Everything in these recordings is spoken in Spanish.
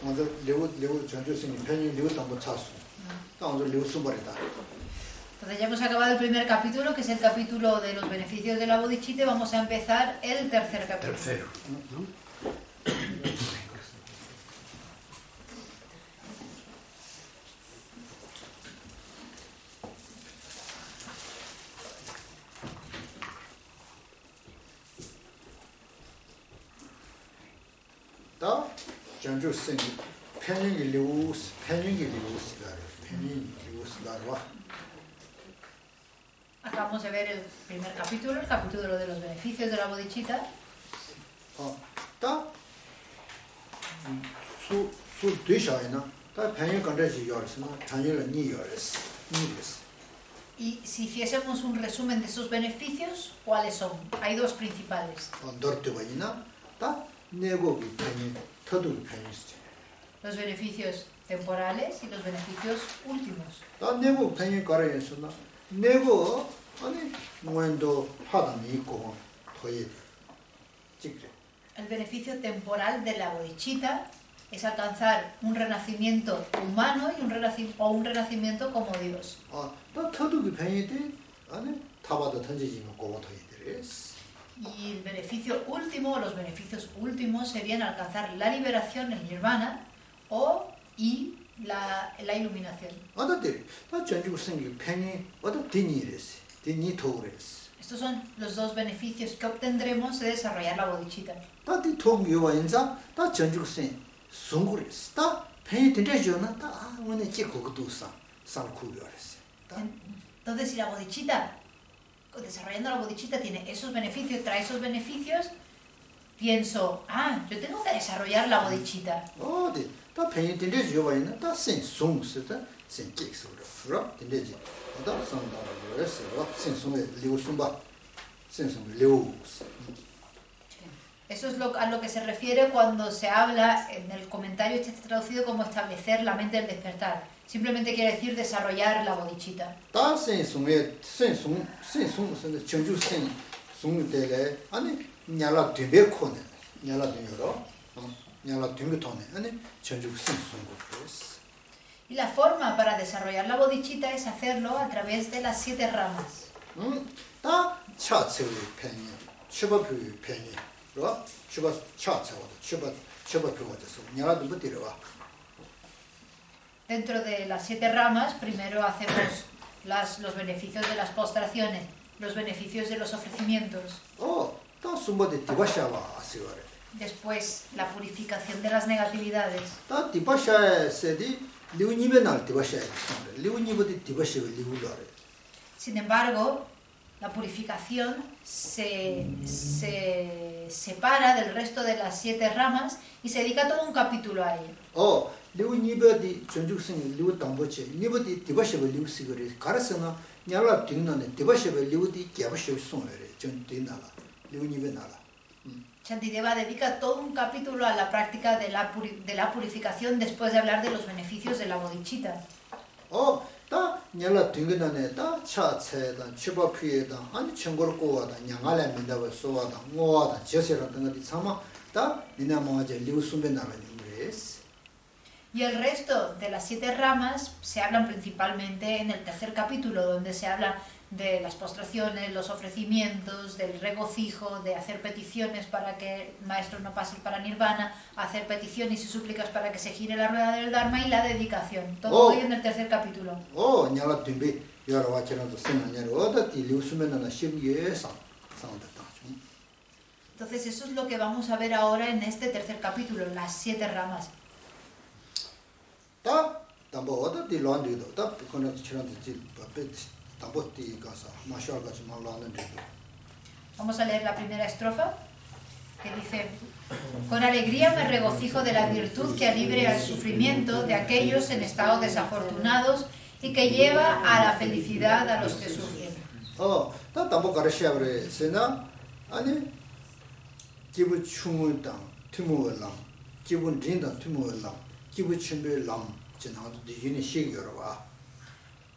먼저 레우 전주생이 편이 레우 담보 차수. 먼저 레우 수벌이다. Entonces ya hemos acabado el primer capítulo, que es el capítulo de los beneficios de la bodhicitta, y vamos a empezar el tercer capítulo. Tercero. 다 전주생이 편이 레우스 Acabamos de ver el primer capítulo, el capítulo de los beneficios de la bodhicitta. 수 뒤샤이나 다 편이 건드지 요르스나 편이를 니 요르스. Y si hiciésemos un resumen de esos beneficios, ¿cuáles son? Hay dos principales. Los beneficios temporales y los beneficios últimos. El beneficio temporal de la bodhicitta es alcanzar un renacimiento humano y un renacimiento como Dios. Y el beneficio último, los beneficios últimos serían alcanzar la liberación, el nirvana, y la iluminación. Estos son los dos beneficios que obtendremos de desarrollar la bodhicitta. Entonces, si la bodhicitta, desarrollando la bodhicitta, tiene esos beneficios, trae esos beneficios, pienso, yo tengo que desarrollar la bodhicitta. Eso es a lo que se refiere cuando se habla en el comentario, este está traducido como establecer la mente del despertar. Simplemente quiere decir desarrollar la bodhicitta. Y la forma para desarrollar la bodhicitta es hacerlo a través de las 7 ramas. Dentro de las 7 ramas, primero hacemos los beneficios de las postraciones, los beneficios de los ofrecimientos. Después, la purificación de las negatividades. Sin embargo, la purificación se separa del resto de las 7 ramas y se dedica todo un capítulo a ello. Shantideva dedica todo un capítulo a la práctica de la purificación después de hablar de los beneficios de la bodhicitta. Y el resto de las 7 ramas se hablan principalmente en el tercer capítulo, donde se habla de las postraciones, los ofrecimientos, del regocijo, de hacer peticiones para que el maestro no pase para nirvana, hacer peticiones y súplicas para que se gire la rueda del Dharma, y la dedicación. Todo hoy en el tercer capítulo. Entonces eso es lo que vamos a ver ahora en este tercer capítulo, las 7 ramas. Vamos a leer la primera estrofa, que dice: con alegría me regocijo de la virtud que alivia el sufrimiento de aquellos en estado desafortunados y que lleva a la felicidad a los que sufren.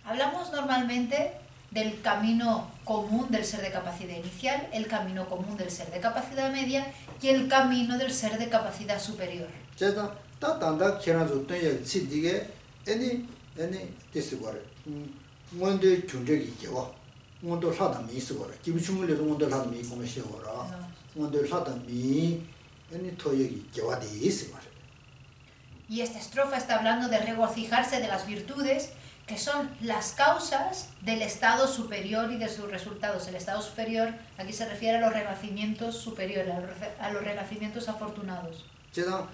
Hablamos normalmente del camino común del ser de capacidad inicial, el camino común del ser de capacidad media y el camino del ser de capacidad superior. 제가 다 단다 계란도 되게 치디게 애니 됐어거래. 먼저 중적이 있고 먼저 사다 미스거래. 기부춤을도 먼저 사다 미 고메시거라. 먼저 사다 미 애니 토역이 있고 돼 있어거래. Y esta estrofa está hablando de regocijarse de las virtudes que son las causas del estado superior y de sus resultados. El estado superior aquí se refiere a los renacimientos superiores, a los renacimientos afortunados. 제가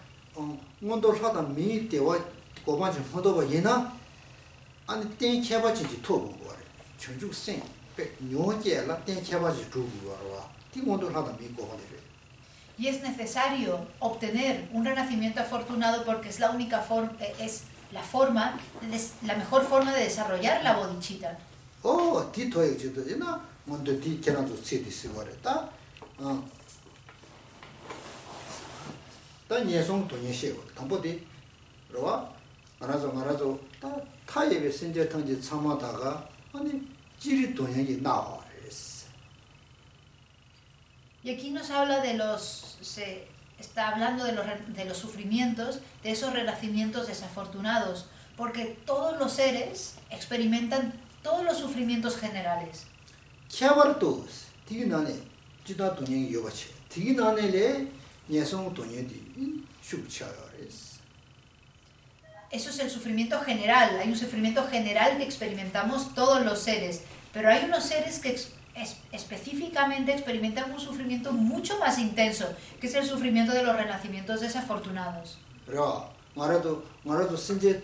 먼저 사다 미 때와 고반지 모두 봐이나 아니 땡켜봐지 토고 거래. 전죽생 묘제라 땡켜봐지 두고 거라. 뒤먼저 사다 미 고반데. Y es necesario obtener un renacimiento afortunado porque es la única forma, la mejor forma de desarrollar la bodhicitta. Oh, 뒤토에 지도지나 먼저 뒤켜놔도 세디스 거래다. 다 예송 동의시고 담보디 그러와 말아서 다 타입의 신제 통지 참아다가 아니 지리 동행이 나와요. Y aquí nos habla se está hablando de los sufrimientos, de esos renacimientos desafortunados, porque todos los seres experimentan todos los sufrimientos generales. 캬바르토스 디기나네 지다 동행이 요바치 디기나네레 예송 동행이 슈브차요레스. Eso es el sufrimiento general, hay un sufrimiento general que experimentamos todos los seres, pero hay unos seres que específicamente experimentan un sufrimiento mucho más intenso, que es el sufrimiento de los renacimientos desafortunados. 그래, 말아도 신제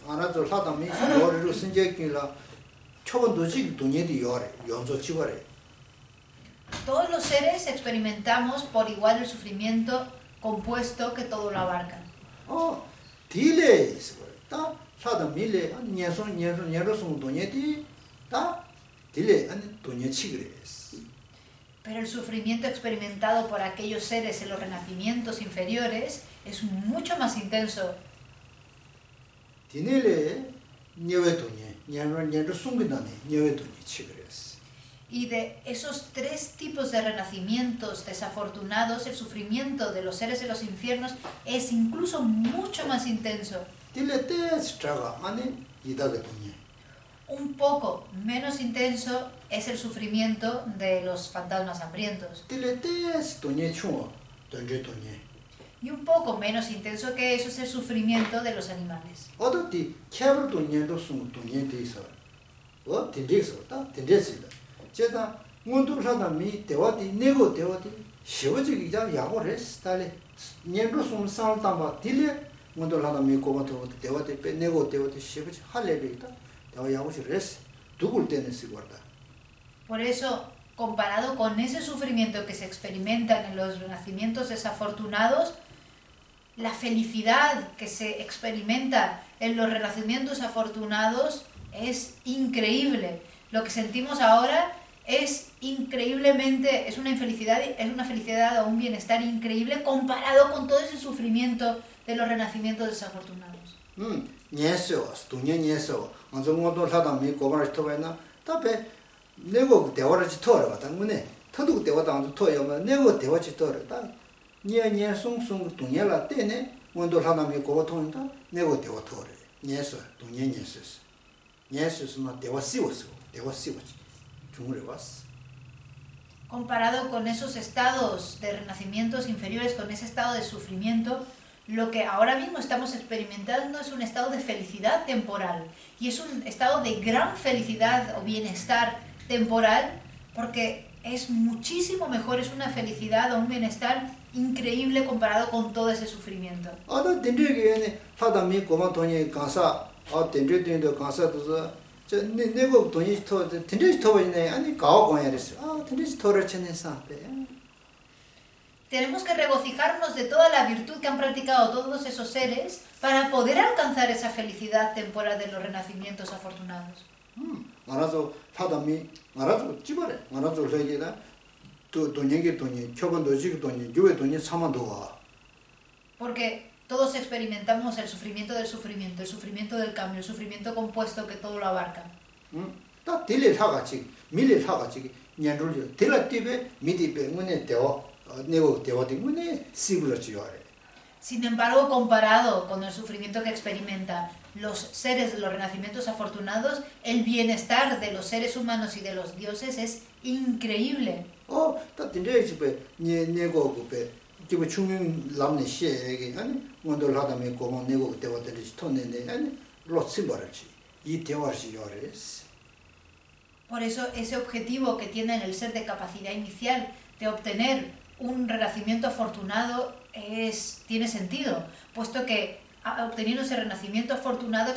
말아도 사담이 요리로 신제기라 초본도지 동예디 요래 연소 치거래. Todos los seres experimentamos por igual el sufrimiento compuesto que todo lo abarca. 딜레스 다 사담이래 년소 동예디 다 Pero el sufrimiento experimentado por aquellos seres en los renacimientos inferiores es mucho más intenso. Y de esos tres tipos de renacimientos desafortunados, el sufrimiento de los seres de los infiernos es incluso mucho más intenso. Un poco menos intenso es el sufrimiento de los fantasmas hambrientos. Y un poco menos intenso que eso es el sufrimiento de los animales. Por eso, comparado con ese sufrimiento que se experimenta en los renacimientos desafortunados, la felicidad que se experimenta en los renacimientos afortunados es increíble. Lo que sentimos ahora es increíblemente, es una felicidad o un bienestar increíble comparado con todo ese sufrimiento de los renacimientos desafortunados. Comparado con esos estados de renacimientos inferiores, con ese estado de sufrimiento, lo que ahora mismo estamos experimentando es un estado de felicidad temporal. Y es un estado de gran felicidad o bienestar temporal porque es muchísimo mejor, es una felicidad o un bienestar increíble comparado con todo ese sufrimiento. Tenemos que regocijarnos de toda la virtud que han practicado todos esos seres para poder alcanzar esa felicidad temporal de los renacimientos afortunados. Porque todos experimentamos el sufrimiento del cambio, el sufrimiento compuesto que todo lo abarca. 다 딜을 하가지 밀을 하가지 년rol요 딜을 뛰베 미디베 문에 대어 내고 대어 문에 시블러지요. Sin embargo, comparado con el sufrimiento que experimentan los seres de los renacimientos afortunados, el bienestar de los seres humanos y de los dioses es increíble. 다 딜레지베 내고 그베 기부 중앙 남네 시에게 아니 원돌 하다면 고모 내고 대어들이 스톤네 아니 로츠버지 이 대어시요레스. Por eso, ese objetivo que tiene el ser de capacidad inicial de obtener un renacimiento afortunado tiene sentido, puesto que obteniendo ese renacimiento afortunado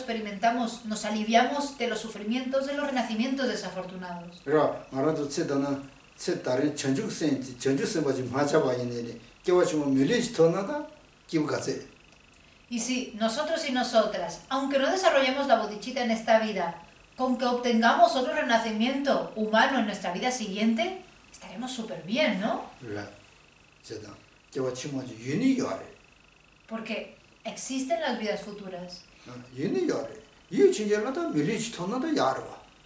nos aliviamos de los sufrimientos de los renacimientos desafortunados. Y si nosotros y nosotras, aunque no desarrollemos la bodhicitta en esta vida, con que obtengamos otro renacimiento humano en nuestra vida siguiente, estaremos súper bien, ¿no? Porque existen las vidas futuras.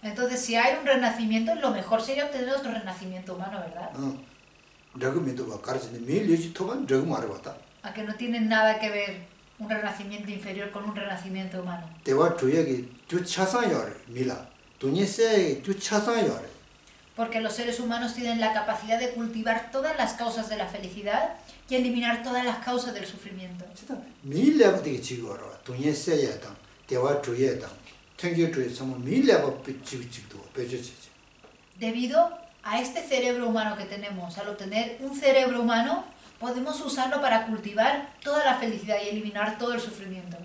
Entonces, si hay un renacimiento, lo mejor sería obtener otro renacimiento humano, ¿verdad? A que no tiene nada que ver un renacimiento inferior con un renacimiento humano. Porque los seres humanos tienen la capacidad de cultivar todas las causas de la felicidad y eliminar todas las causas del sufrimiento. Debido a este cerebro humano que tenemos, al obtener un cerebro humano, podemos usarlo para cultivar toda la felicidad y eliminar todo el sufrimiento.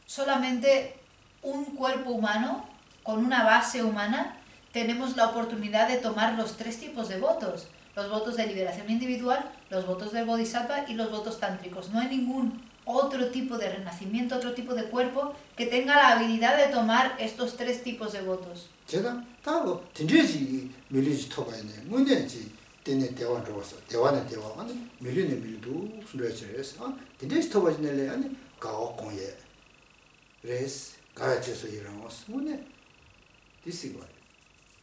Solamente un cuerpo humano con una base humana tenemos la oportunidad de tomar los tres tipos de votos: los votos de liberación individual, los votos del bodhisattva y los votos tántricos. No hay ningún otro tipo de renacimiento, otro tipo de cuerpo que tenga la habilidad de tomar estos tres tipos de votos.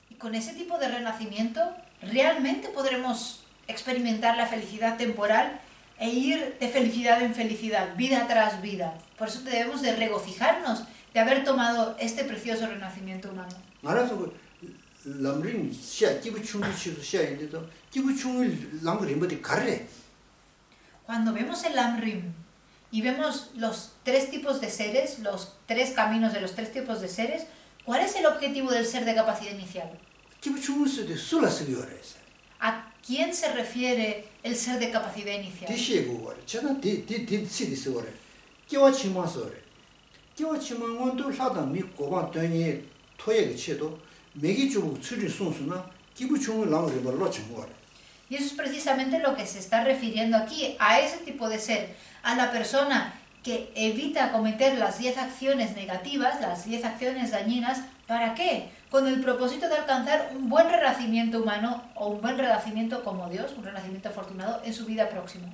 Y con ese tipo de renacimiento realmente podremos experimentar la felicidad temporal e ir de felicidad en felicidad, vida tras vida. Por eso debemos de regocijarnos de haber tomado este precioso renacimiento humano. Cuando vemos el Lamrim y vemos los tres tipos de seres, los tres caminos de los tres tipos de seres, ¿cuál es el objetivo del ser de capacidad inicial? ¿A quién se refiere el ser de capacidad inicial? Y eso es precisamente lo que se está refiriendo aquí, a ese tipo de ser, a la persona que evita cometer las 10 acciones negativas, las 10 acciones dañinas. ¿Para qué? Con el propósito de alcanzar un buen renacimiento humano o un buen renacimiento como Dios, un renacimiento afortunado en su vida próxima.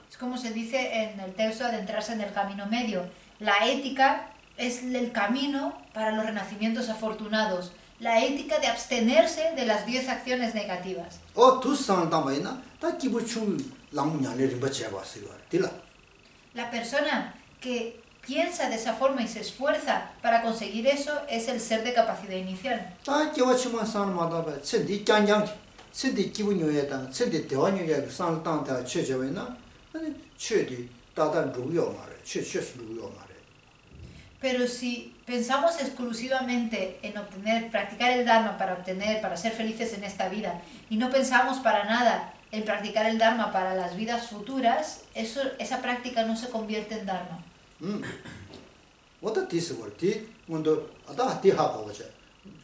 Es como se dice en el texto, adentrarse en el camino medio. La ética es el camino para los renacimientos afortunados. La ética de abstenerse de las 10 acciones negativas. La persona que piensa de esa forma y se esfuerza para conseguir eso es el ser de capacidad inicial. Pero si pensamos exclusivamente en practicar el Dharma para ser felices en esta vida, y no pensamos para nada en practicar el Dharma para las vidas futuras, esa práctica no se convierte en Dharma. 어디 디스고 디 먼저 아다 디하고 거죠.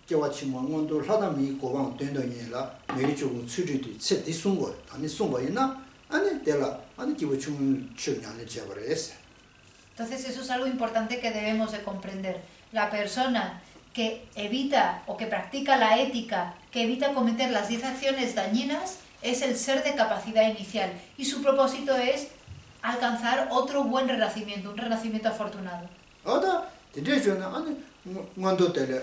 개와치만 먼저 사람이 고방 된다니라 매일 좀 수리도 체 디송고 아니 송바이나 아니 데라 아니 기부 좀 측량을 제거했어. Entonces eso es algo importante que debemos de comprender. La persona que evita o que practica la ética, que evita cometer las 10 acciones dañinas, es el ser de capacidad inicial. Y su propósito es alcanzar otro buen renacimiento, un renacimiento afortunado. Ahora, diréis-yo, 아니 먼저 때려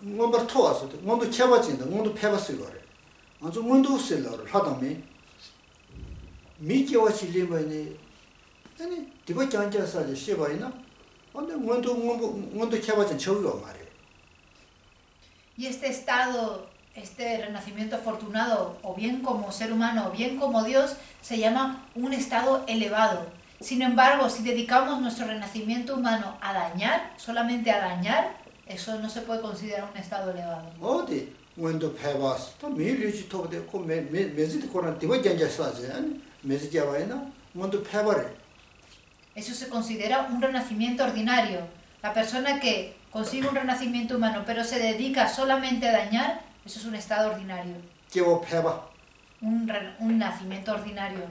먼저 토와서 먼저 쳐봐진다 먼저 패봤을 거래 아주 먼저 쓸러를 하다면 미기와 실리면이 아니 디바 장자사지 시바이나 근데 먼저 쳐봐진 저거 말이에요. Y este estado, este renacimiento afortunado, o bien como ser humano, o bien como Dios, se llama un estado elevado. Sin embargo, si dedicamos nuestro renacimiento humano a dañar, solamente a dañar, eso no se puede considerar un estado elevado. 어디 먼저 패봤어. 또 밀리지 토데 고 메지 코란 디바 장자사지 아니 메지 잡아이나 먼저 패버려. Eso se considera un renacimiento ordinario. La persona que consigue un renacimiento humano pero se dedica solamente a dañar, eso es un estado ordinario. 깨워 패봐. Un nacimiento ordinario.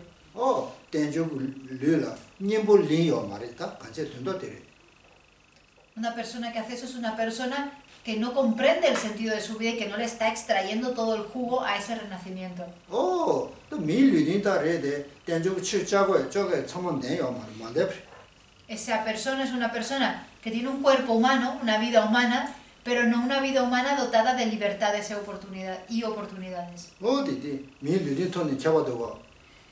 된적 르라 님볼 리요 말이다. 간제 된다 되래. Una persona que hace eso es una persona que no comprende el sentido de su vida y que no le está extrayendo todo el jugo a ese renacimiento. 또 밀리니다 레데 된적 치자고 저게 처음 내요 말인데. Esa persona es una persona que tiene un cuerpo humano, una vida humana, pero no una vida humana dotada de libertades y oportunidades. 어디디 밀리디토니 잡아도가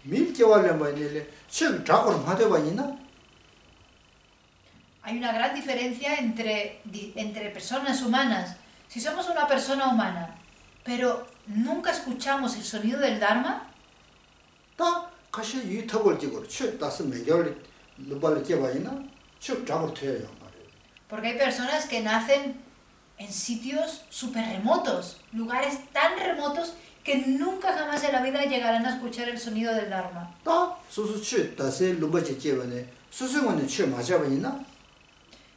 밀게war려면 이제 실 작업을 하되 봐이나? Hay una gran diferencia entre personas humanas. Si somos una persona humana, pero nunca escuchamos el sonido del Dharma, 다 가시 유튜브를 찍고 칠 다스 매결 누발을 깨봐이나? 칠 작업을 해요 말이에요. porque hay personas que nacen en sitios súper remotos, lugares tan remotos que nunca jamás en la vida llegarán a escuchar el sonido del Dharma. 다 수수 칠 다스 누발지 깨봐네 수수원에 칠 맞아봐이나?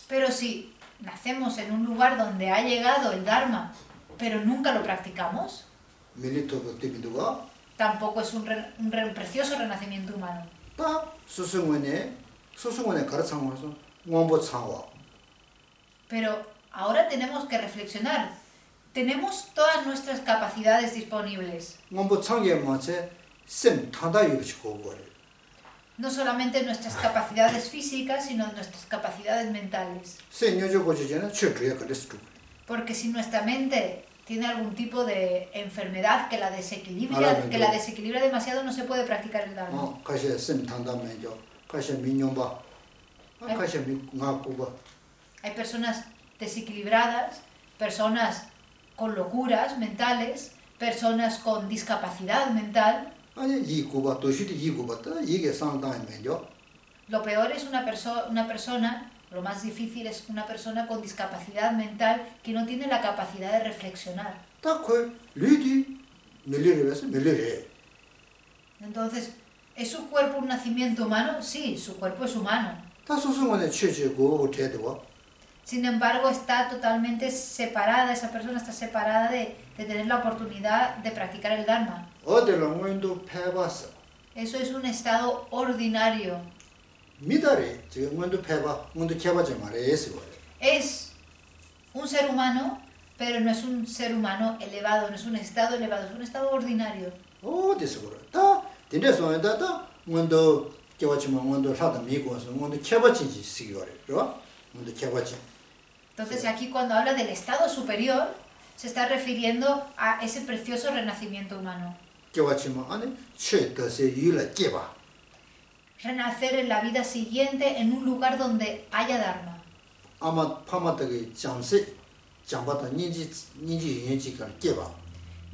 Pero si nacemos en un lugar donde ha llegado el Dharma, pero nunca lo practicamos, 밀리토도 때문에가 tampoco es un precioso renacimiento humano. 다 수수원에 가르쳐서 원보 창와. Pero ahora tenemos que reflexionar. Tenemos todas nuestras capacidades disponibles. 원보 창에 맞게 셈 타다 유치고 거래. No solamente nuestras capacidades físicas, sino nuestras capacidades mentales. 세뇨조 고지제는 최주야 그랬어. Porque si nuestra mente tiene algún tipo de enfermedad que la desequilibra demasiado, no se puede practicar el Dharma. 가시 셈 탄다면요. 가시 민용바. 가시 나고바. Hay personas desequilibradas, personas con locuras mentales, personas con discapacidad mental. 아니 이고바 도시도 이고바다 이게 상당히면요. Lo peor es una persona, lo más difícil es una persona con discapacidad mental que no tiene la capacidad de reflexionar. 딱그 리디 밀리르에서 밀리레. Entonces, ¿es su cuerpo un nacimiento humano? Sí, su cuerpo es humano. 다 소소원에 취지고 제도와. Sin embargo, está totalmente separada, esa persona está separada de tener la oportunidad de practicar el Dharma. 어디로 먼저 패봤어. Eso es un estado ordinario. 미달에 지금 먼저 패봐. 먼저 캐봐지 말이에요. Es un ser humano, pero no es un ser humano elevado, no es un estado elevado, es un estado ordinario. 어디서 그래? 다 디네서에다가 먼저 캐봐지만 먼저 하다 미고서 먼저 캐봐지지 시기거래. 그렇죠? 먼저 캐봐지. Entonces aquí cuando habla del estado superior, se está refiriendo a ese precioso renacimiento humano. Renacer en la vida siguiente en un lugar donde haya Dharma.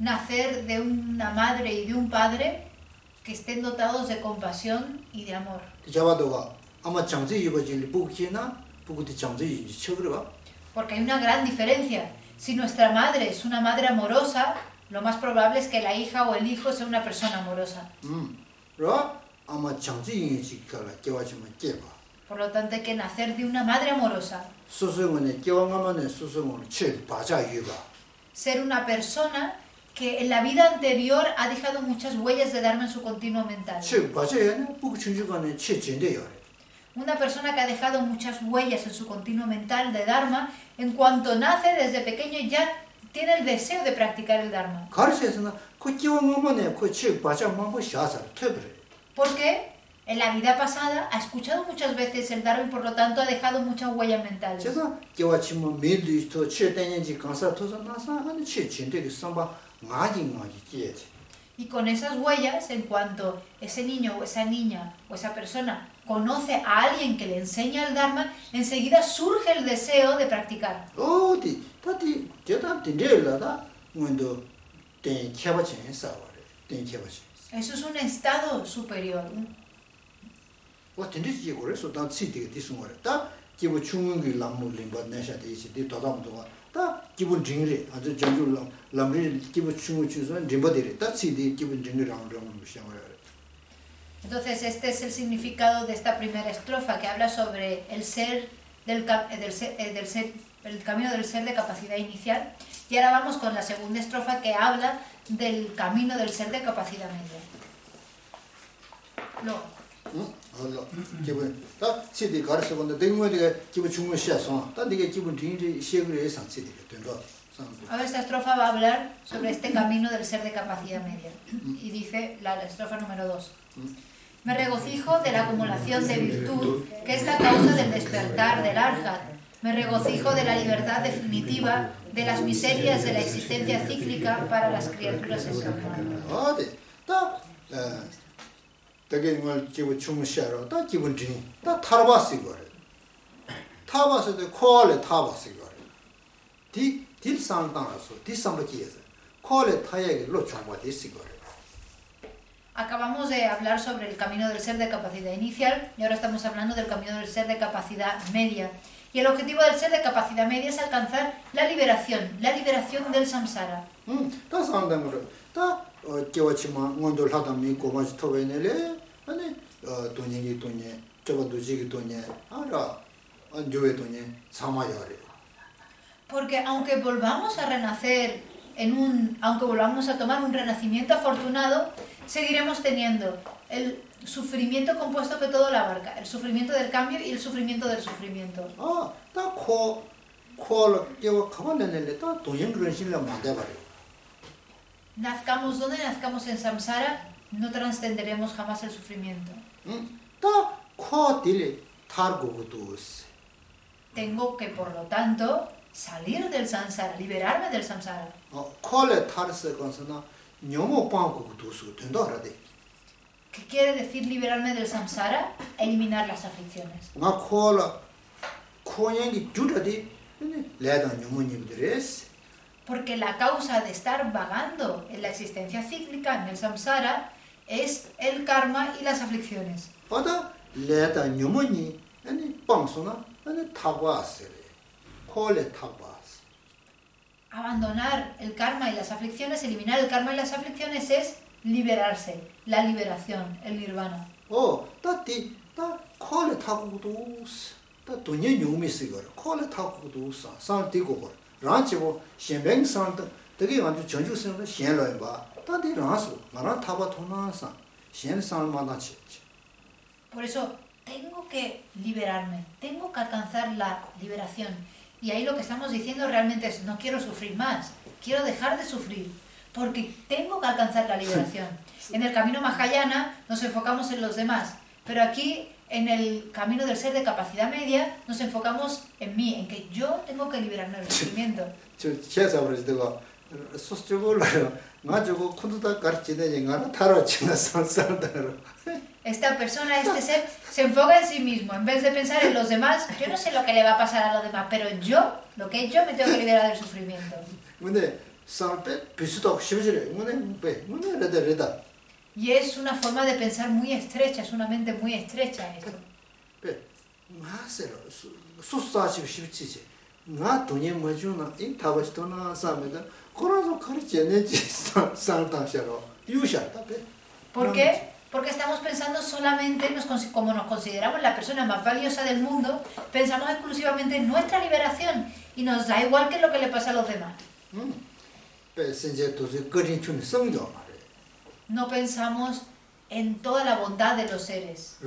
Nacer de una madre y de un padre que estén dotados de compasión y de amor. Porque hay una gran diferencia. Si nuestra madre es una madre amorosa, lo más probable es que la hija o el hijo sea una persona amorosa. Por lo tanto, hay que nacer de una madre amorosa. Ser una persona que en la vida anterior ha dejado muchas huellas de Dharma en su continuo mental. Una persona que ha dejado muchas huellas en su continuo mental de Dharma, en cuanto nace desde pequeño ya tiene el deseo de practicar el Dharma. Porque en la vida pasada ha escuchado muchas veces el Dharma y por lo tanto ha dejado muchas huellas mentales. Y con esas huellas, en cuanto ese niño o esa niña o esa persona conoce a alguien que le enseña el Dharma, enseguida surge el deseo de practicar. Eso es un estado superior. Entonces este es el significado de esta primera estrofa que habla sobre el ser el camino del ser de capacidad inicial. Y ahora vamos con la segunda estrofa que habla del camino del ser de capacidad media. Ahora esta estrofa va a hablar sobre este camino del ser de capacidad media. Y dice la estrofa número 2. Me regocijo de la acumulación de virtud, que es la causa del despertar del Arhat. Me regocijo de la libertad definitiva de las miserias de la existencia cíclica para las criaturas encarnadas. Acabamos de hablar sobre el camino del ser de capacidad inicial y ahora estamos hablando del camino del ser de capacidad media. Y el objetivo del ser de capacidad media es alcanzar la liberación del samsara. Porque aunque volvamos a renacer aunque volvamos a tomar un renacimiento afortunado, seguiremos teniendo el sufrimiento compuesto que todo lo abarca, el sufrimiento del cambio y el sufrimiento del sufrimiento. Nazcamos donde nazcamos en samsara, no trascenderemos jamás el sufrimiento. Tengo que, por lo tanto, salir del samsara, liberarme del samsara. ¿Qué quiere decir liberarme del samsara? Eliminar las aflicciones. Porque la causa de estar vagando en la existencia cíclica, en el samsara, es el karma y las aflicciones. Abandonar el karma y las aflicciones, eliminar el karma y las aflicciones es liberarse, la liberación, el nirvana. Por eso tengo que liberarme, tengo que alcanzar la liberación. Y ahí lo que estamos diciendo realmente es, no quiero sufrir más, quiero dejar de sufrir, porque tengo que alcanzar la liberación. En el camino Mahayana nos enfocamos en los demás, pero aquí en el camino del ser de capacidad media nos enfocamos en mí, en que yo tengo que liberarme del sufrimiento. Esta persona, este ser, se enfoca en sí mismo, en vez de pensar en los demás. Yo no sé lo que le va a pasar a los demás, pero yo, lo que yo me tengo que liberar del sufrimiento. Y es una forma de pensar muy estrecha, es una mente muy estrecha esto. ¿Por qué? Porque estamos pensando solamente, como nos consideramos la persona más valiosa del mundo, pensamos exclusivamente en nuestra liberación y nos da igual qué es lo que le pasa a los demás. No pensamos en toda la bondad de los seres.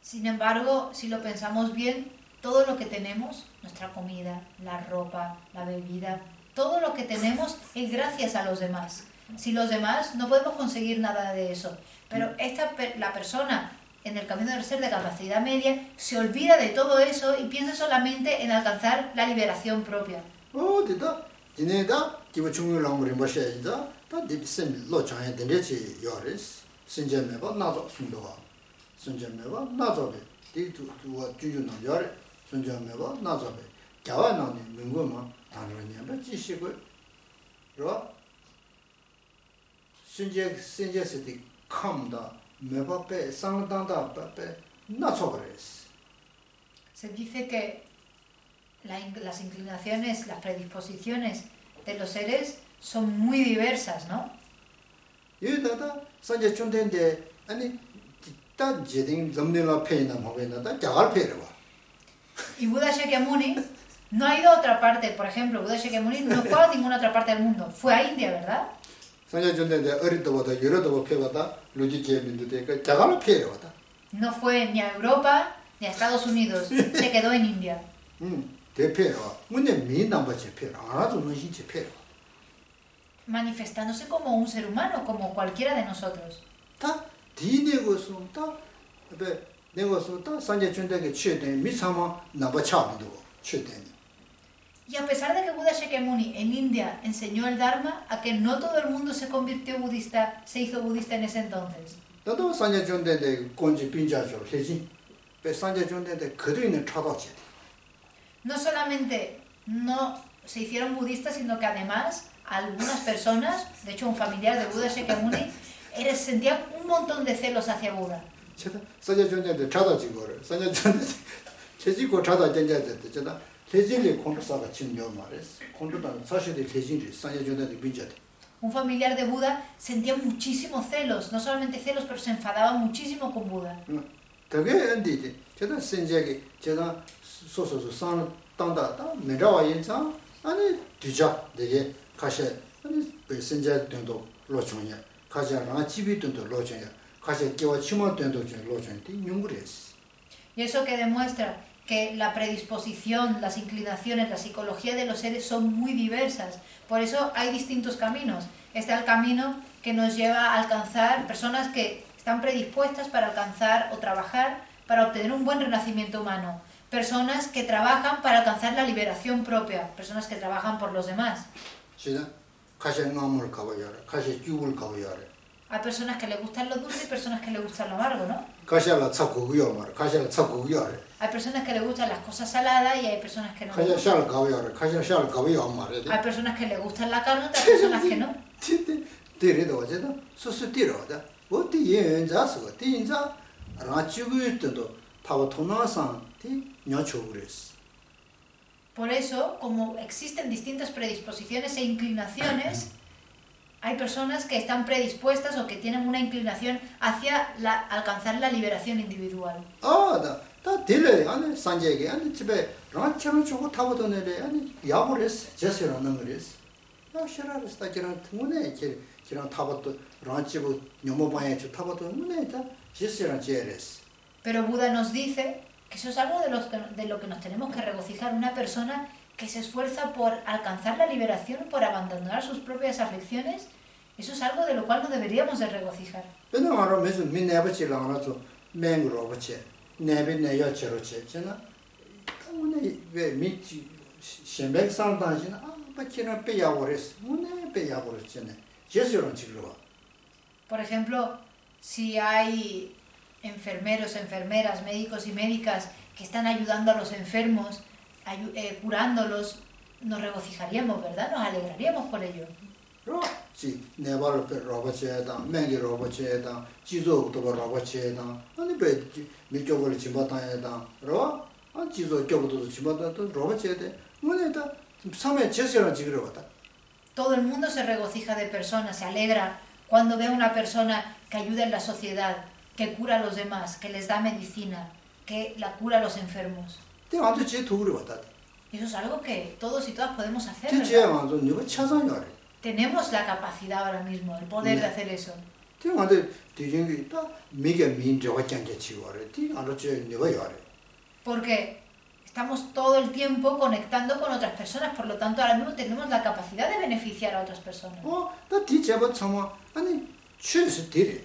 Sin embargo, si lo pensamos bien, todo lo que tenemos, nuestra comida, la ropa, la bebida, todo lo que tenemos es gracias a los demás. Sin los demás no podemos conseguir nada de eso. Pero la persona en el camino del ser de capacidad media se olvida de todo eso y piensa solamente en alcanzar la liberación propia. Se dice que las inclinaciones, las predisposiciones de los seres son muy diversas, ¿no? Y Buda Shakyamuni no ha ido a otra parte. Por ejemplo, Buda Shakyamuni no fue a ninguna otra parte del mundo. Fue a India, ¿verdad? No fue ni a Europa ni a Estados Unidos. Se quedó en India. Manifestándose como un ser humano, como cualquiera de nosotros. Y a pesar de que Buda Shakyamuni en India enseñó el Dharma, a que no todo el mundo se convirtió budista, se hizo budista en ese entonces. No solamente no se hicieron budistas, sino que además algunas personas, de hecho un familiar de Buda Shakyamuni, sentían un montón de celos hacia Buda. Un familiar de Buda sentía muchísimos celos, no solamente celos, pero se enfadaba muchísimo con Buda. Y eso que demuestra que la predisposición, las inclinaciones, la psicología de los seres son muy diversas. Por eso hay distintos caminos. Está el camino que nos lleva a alcanzar personas que están predispuestas para alcanzar o trabajar para obtener un buen renacimiento humano. Personas que trabajan para alcanzar la liberación propia. Personas que trabajan por los demás. Hay personas que les gustan lo dulce y personas que les gustan lo amargo, ¿no? Hay personas que les gustan las cosas saladas y hay personas que no. Hay personas que les gustan la carne y otras personas que no. Por eso, como existen distintas predisposiciones e inclinaciones, hay personas que están predispuestas o que tienen una inclinación hacia alcanzar la liberación individual. Pero Buda nos dice que eso es algo de lo que nos tenemos que regocijar. Una persona que se esfuerza por alcanzar la liberación, por abandonar sus propias aflicciones, eso es algo de lo cual no deberíamos de regocijar. Por ejemplo, si hay enfermeros, enfermeras, médicos y médicas que están ayudando a los enfermos, curándolos, nos regocijaríamos, ¿verdad? Nos alegraríamos por ello. 지 네발 로버체다 맹기 로버체다 지조도 로버체다 아니 배 미쪽을 집어다니다 로 지조 쪽도 집어다도 로버체데 뭐네다 삼에 제시랑 지그러 왔다. Todo el mundo se regocija de personas, se alegra cuando ve a una persona que ayuda en la sociedad, que cura a los demás, que les da medicina, que la cura a los enfermos. 대한테 제 도구를 왔다. Eso es algo que todos y todas podemos hacer, 대제 ¿verdad? 완전 누가 찾아냐래. Tenemos la capacidad ahora mismo, el poder de hacer eso. 대한테 대중이 다 미게 민족과 관계 치고래. 대 알아줘 내가 요래. Porque estamos todo el tiempo conectando con otras personas, por lo tanto ahora mismo tenemos la capacidad de beneficiar a otras personas. 나 뒤제가 참 아니 최소 되래.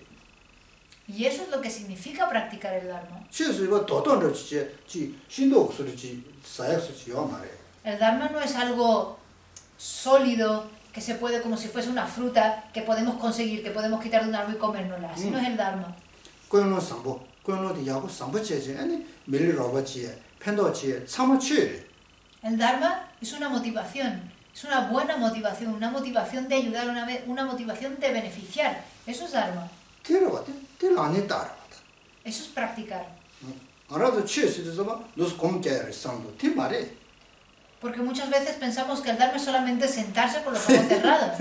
Y eso es lo que significa practicar el Dharma. 최소 이거 도도로 지 신도 소리지 사역소지 요 말해. El Dharma no es algo sólido que se puede como si fuese una fruta que podemos conseguir, que podemos quitar de un árbol y comérnosla. Así no es el Dharma. 고용노 상보, 고용노도 야구 상보체제 아니 밀리로버지에 팬도지에 참아취. El Dharma es una motivación, es una buena motivación, una motivación de ayudar, una motivación de beneficiar. Eso es Dharma. 들어봤대. 들 안에 따라봤다. Eso es practicar. 알아도 취해서도 봐. 너스 공개를 상도 티 말해. Porque muchas veces pensamos que el Dharma es solamente sentarse con los ojos cerrados.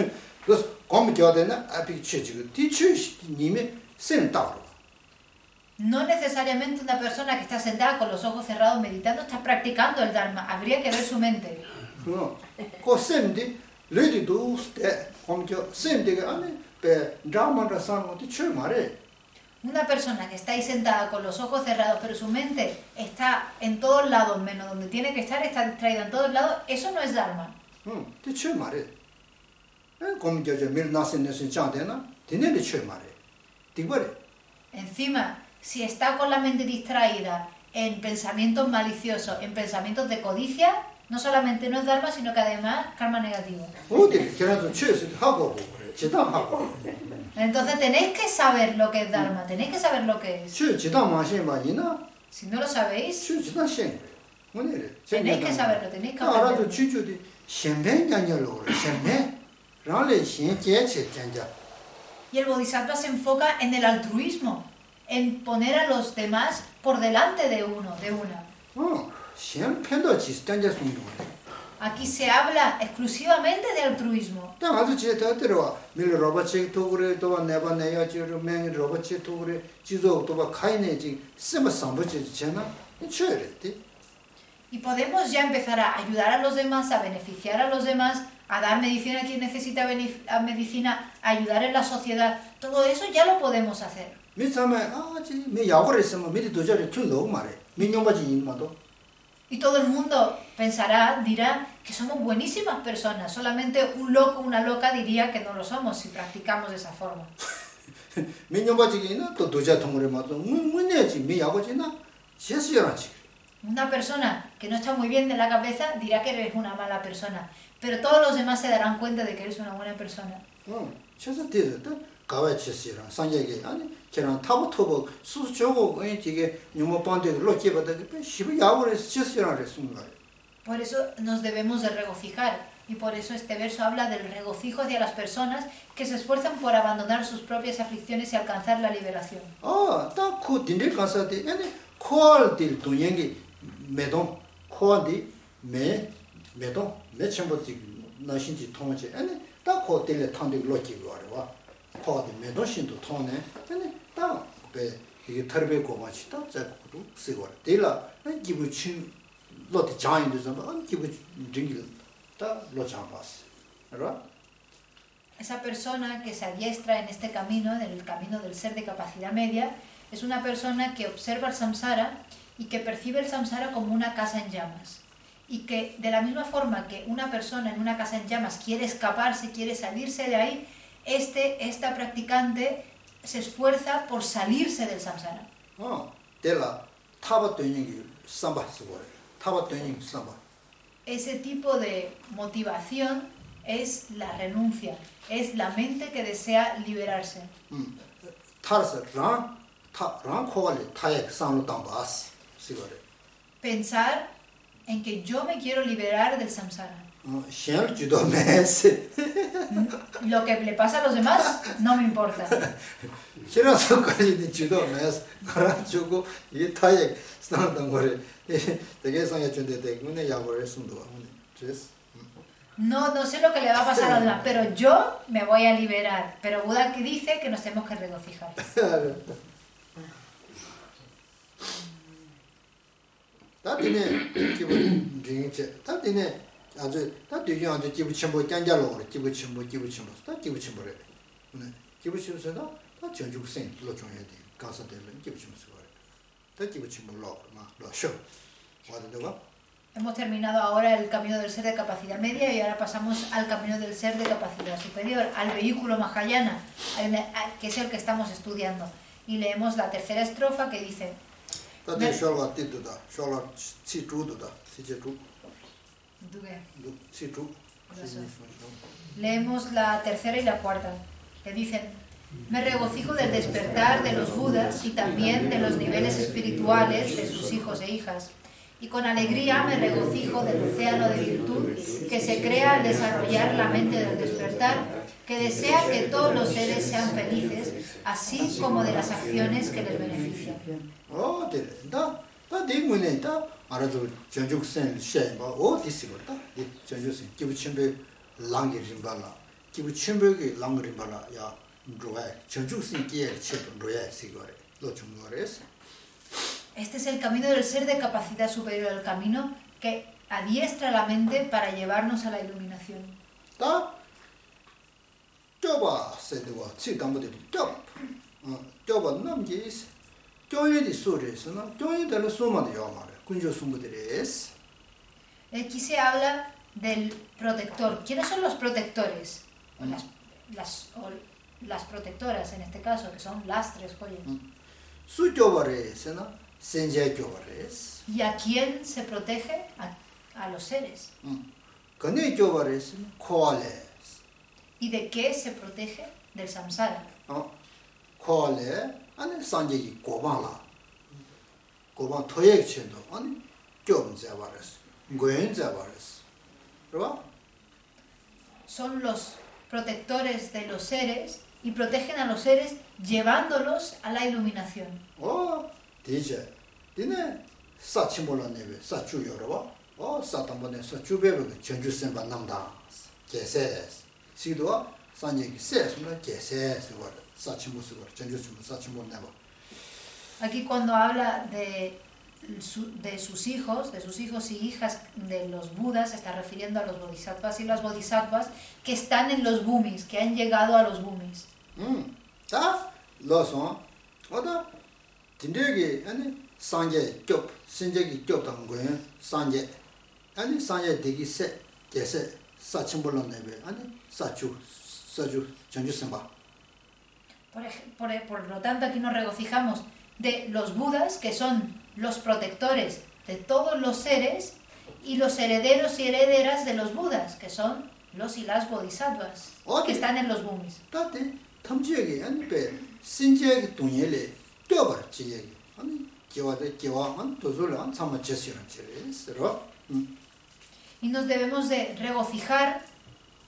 너스 공개되나 앞이 취지고 티 취시 님이 센다로. No necesariamente una persona que está sentada con los ojos cerrados meditando está practicando el Dharma. Habría que ver su mente. 그 쌤디 레디도 때 공개 쌤디가 아니 배 드라마를 상도 취 말해. Una persona que está ahí sentada con los ojos cerrados, pero su mente está en todos lados, menos donde tiene que estar, está distraída en todos lados, eso no es Dharma. 티 취 말해. 공개저 밀나스네스 장되나? 디네리 취 말해. 디버래. Encima, si está con la mente distraída en pensamientos maliciosos, en pensamientos de codicia, no solamente no es Dharma, sino que además karma negativo. 어디 걔네도 취해서 하고 그래. 지당하고. Entonces tenéis que saber lo que es Dharma, tenéis que saber lo que es. 취 지당 마신 바이나? Si no lo sabéis, 취 지당 신. 뭐네. tenéis que saberlo, tenéis que 알아도 aprenderlo. 취주디 신변장렬로 그래. 신변. 라래 신계체 장자. Y el Bodhisattva se enfoca en el altruismo, en poner a los demás por delante de uno, de una. 신편도 지장자 숨도. Aquí se habla exclusivamente de altruismo. 딱 아주 제대로 들어와. 밀 로봇책 도구래 또 내가 내야 지로 맹 로봇책 도구래 지도 또 카이네지 쓰면 상부지잖아. 이쳐야지. Y podemos ya empezar a ayudar a los demás, a beneficiar a los demás, a dar medicina a quien necesita medicina, a ayudar en la sociedad. Todo eso ya lo podemos hacer. 미참에 아지 미 야구를 했으면 미리 도저히 줄 너무 말해. 민용바지 인마도. Y todo el mundo pensará, dirá que somos buenísimas personas. Solamente un loco, una loca diría que no lo somos si practicamos de esa forma. 민용바지기는 또 도저 통으로 맞도 문내지 미 야구지나 제수야라지. Una persona que no está muy bien de la cabeza dirá que eres una mala persona, pero todos los demás se darán cuenta de que eres una buena persona. 최소 되었다. 가와 제수야라. 상예게 아니 걔는 타부토고 수수저고 이게 유모 반대 로케바다 그 시부 야구를 제수야라 했은 거야. Por eso nos debemos de regocijar, y por eso este verso habla del regocijo hacia las personas que se esfuerzan por abandonar sus propias aflicciones y alcanzar la liberación. 딱그 딘들 가서데 아니 코알딜 동행이 매동 코알디 매동 매첨부터 나신지 통제 아니 딱 코델레 탕데 로키고 와라 코알디 매도신도 통네 아니 딱배 이게 터베고 마치 딱 잡고도 쓰고 데라 기부치 로티 자인도 좀 기부 딩길 딱 로장바스 알아? Esa persona que se adiestra en este camino, en el camino del ser de capacidad media, es una persona que observa el samsara y que percibe el samsara como una casa en llamas. Y que de la misma forma que una persona en una casa en llamas quiere escaparse, quiere salirse de ahí, esta practicante se esfuerza por salirse del samsara. 데라 타바 되는 삼바 쓰고 타바 되는 삼바. Ese tipo de motivación es la renuncia, es la mente que desea liberarse. 타르스 랑 코갈리 타액 상로 당바스 시거래. Pensar en que yo me quiero liberar del samsara. Lo que le pasa a los demás no me importa. No sé lo que le va a pasar a los demás, pero yo me voy a liberar. Pero Buda que dice que nos tenemos que regocijar. Hemos terminado ahora el camino del ser de capacidad media y ahora pasamos al camino del ser de capacidad superior, al vehículo Mahayana, que es el que estamos estudiando. Y leemos la tercera estrofa que dice... Leemos la tercera y la cuarta, que dicen: me regocijo del despertar de los Budas y también de los niveles espirituales de sus hijos e hijas. Y con alegría me regocijo del océano de virtud que se crea al desarrollar la mente del despertar, que desea que todos los seres sean felices, así como de las acciones que les benefician. Este es el camino del ser de capacidad superior, el camino que adiestra la mente para llevarnos a la iluminación. Aquí se habla del protector. ¿Quiénes son los protectores? Las protectoras en este caso, que son las tres joyas. ¿Y a quién se protege? A los seres. ¿Y de qué se protege? Del samsara. Son los protectores de los seres y protegen a los seres llevándolos a la iluminación. Aquí cuando habla de sus hijos y hijas de los Budas, se está refiriendo a los bodhisattvas y las bodhisattvas que están en los bhumis, que han llegado a los bhumis. Por lo tanto, aquí nos regocijamos de los Budas, que son los protectores de todos los seres, y los herederos y herederas de los Budas, que son los y las bodhisattvas, que están en los bhumis. Y nos debemos de regocijar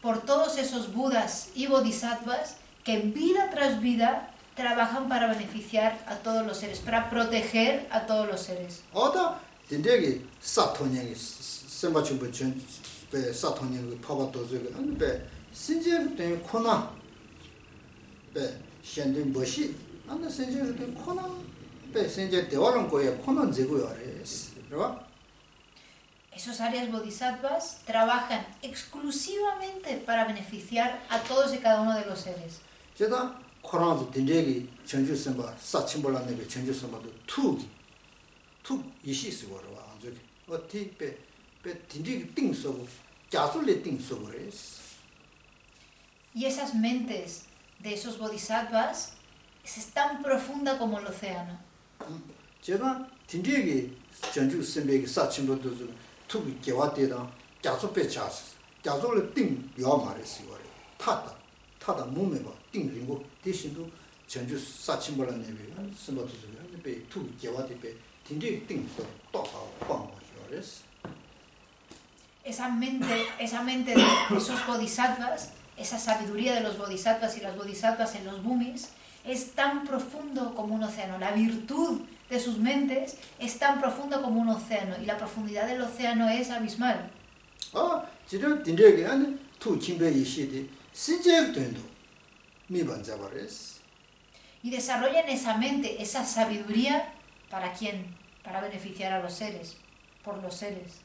por todos esos Budas y bodhisattvas que vida tras vida trabajan para beneficiar a todos los seres, para proteger a todos los seres. Esos áreas bodhisattvas trabajan exclusivamente para beneficiar a todos y cada uno de los seres. Y esas mentes de esos bodhisattvas es tan profunda como el océano. esa mente de esos bodhisattvas, esa sabiduría de los bodhisattvas y las bodhisattvas en los bhumis, es tan profundo como un océano. La virtud de sus mentes es tan profunda como un océano, y la profundidad del océano es abismal. Y desarrollan esa mente, esa sabiduría, ¿para quién? Para beneficiar a los seres, por los seres.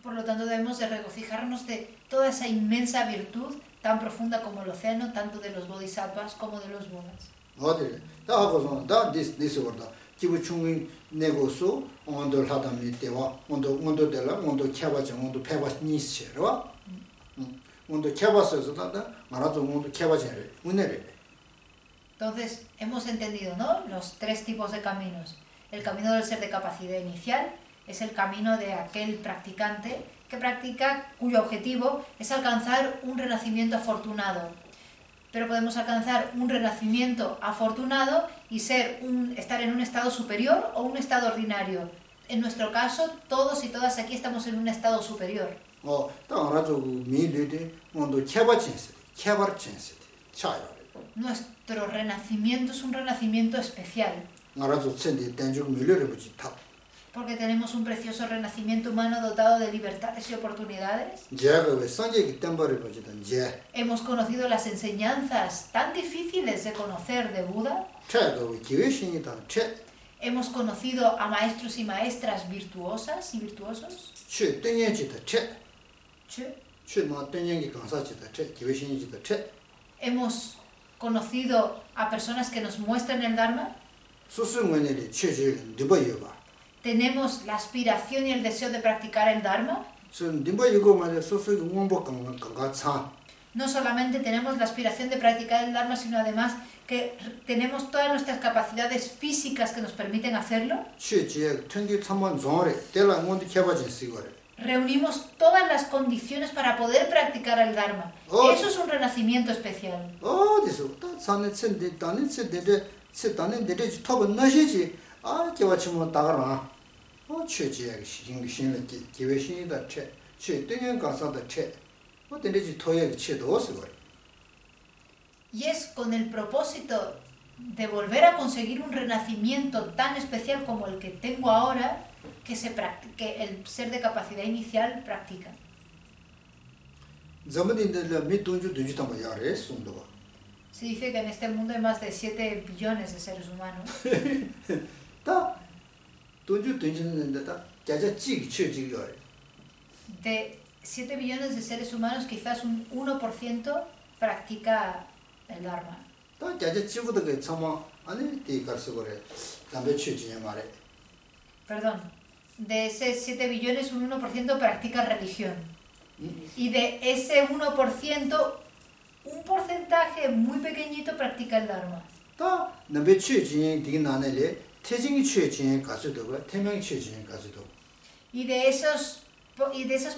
Por lo tanto, debemos de regocijarnos de toda esa inmensa virtud tan profunda como el océano, tanto de los bodhisattvas como de los budas. Entonces, hemos entendido, ¿no?, los tres tipos de caminos. El camino del ser de capacidad inicial es el camino de aquel practicante que practica, cuyo objetivo es alcanzar un renacimiento afortunado. Pero podemos alcanzar un renacimiento afortunado y estar en un estado superior o un estado ordinario. En nuestro caso, todos y todas aquí estamos en un estado superior. Nuestro renacimiento es un renacimiento especial. Porque tenemos un precioso renacimiento humano dotado de libertades y oportunidades. Hemos conocido las enseñanzas tan difíciles de conocer de Buda. Hemos conocido a maestros y maestras virtuosas y virtuosos. Hemos conocido a personas que nos muestran el Dharma. Tenemos la aspiración y el deseo de practicar el Dharma. No solamente tenemos la aspiración de practicar el Dharma, sino además que tenemos todas nuestras capacidades físicas que nos permiten hacerlo. Reunimos todas las condiciones para poder practicar el Dharma. Eso es un renacimiento especial. Y es con el propósito de volver a conseguir un renacimiento tan especial como el que tengo ahora que el ser de capacidad inicial practica. Se dice que en este mundo hay más de 7 billones de seres humanos. De 7 billones de seres humanos, quizás un 1% practica el Dharma. Perdón, de ese 7 billones, un 1% practica religión. Y de ese 1%, un porcentaje muy pequeñito practica el Dharma. Y de esas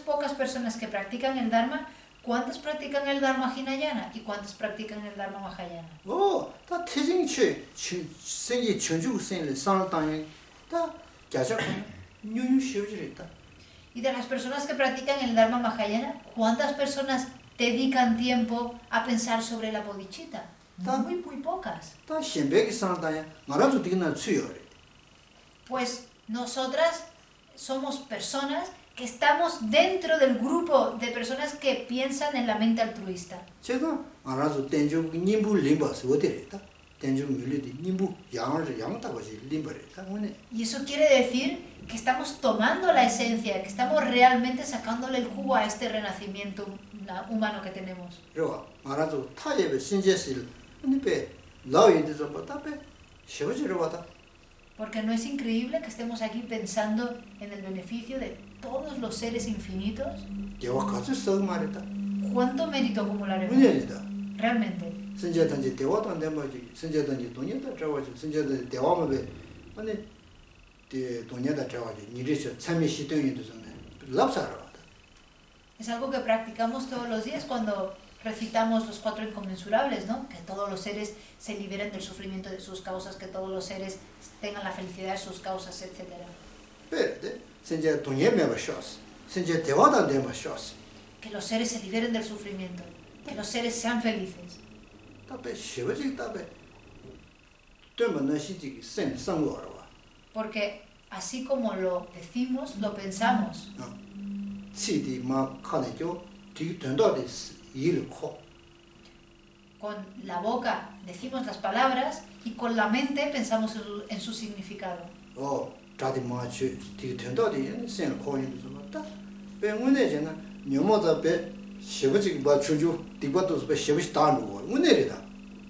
pocas personas que practican el Dharma, ¿cuántas practican el Dharma Hinayana y cuántas practican el Dharma Mahayana? Y de las personas que practican el Dharma Mahayana, ¿cuántas personas dedican tiempo a pensar sobre la bodhicitta? Muy pocas. Pues nosotras somos personas que estamos dentro del grupo de personas que piensan en la mente altruista. Y eso quiere decir que estamos tomando la esencia, que estamos realmente sacándole el jugo a este renacimiento humano que tenemos. Porque no es increíble que estemos aquí pensando en el beneficio de todos los seres infinitos. ¿Cuánto mérito acumularemos? Realmente. Es algo que practicamos todos los días cuando recitamos los 4 inconmensurables, ¿no? Que todos los seres se liberen del sufrimiento de sus causas, que todos los seres tengan la felicidad de sus causas, etc. Que los seres se liberen del sufrimiento, que los seres sean felices. Porque así como lo decimos, lo pensamos. Con la boca decimos las palabras y con la mente pensamos en su significado.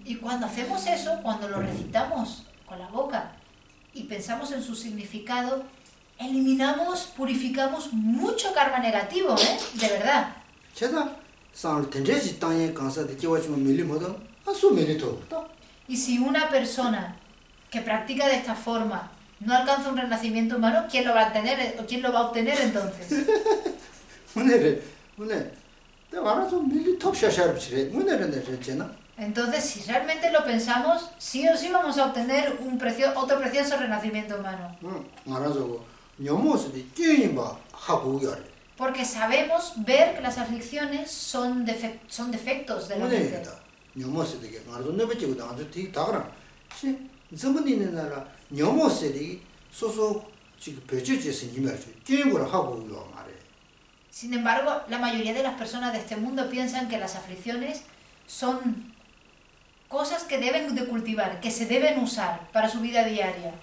Y cuando hacemos eso, cuando lo recitamos con la boca y pensamos en su significado, eliminamos, purificamos mucho karma negativo, de verdad. Y si una persona que practica de esta forma no alcanza un renacimiento humano, ¿quién lo va a obtener? ¿O quién lo va a obtener entonces? Entonces, si realmente lo pensamos, sí o sí vamos a obtener otro precioso renacimiento humano. Porque sabemos ver que las aflicciones son defectos de la mente. Sin embargo, la mayoría de las personas de este mundo piensan que las aflicciones son cosas que deben de cultivar, que se deben usar para su vida diaria.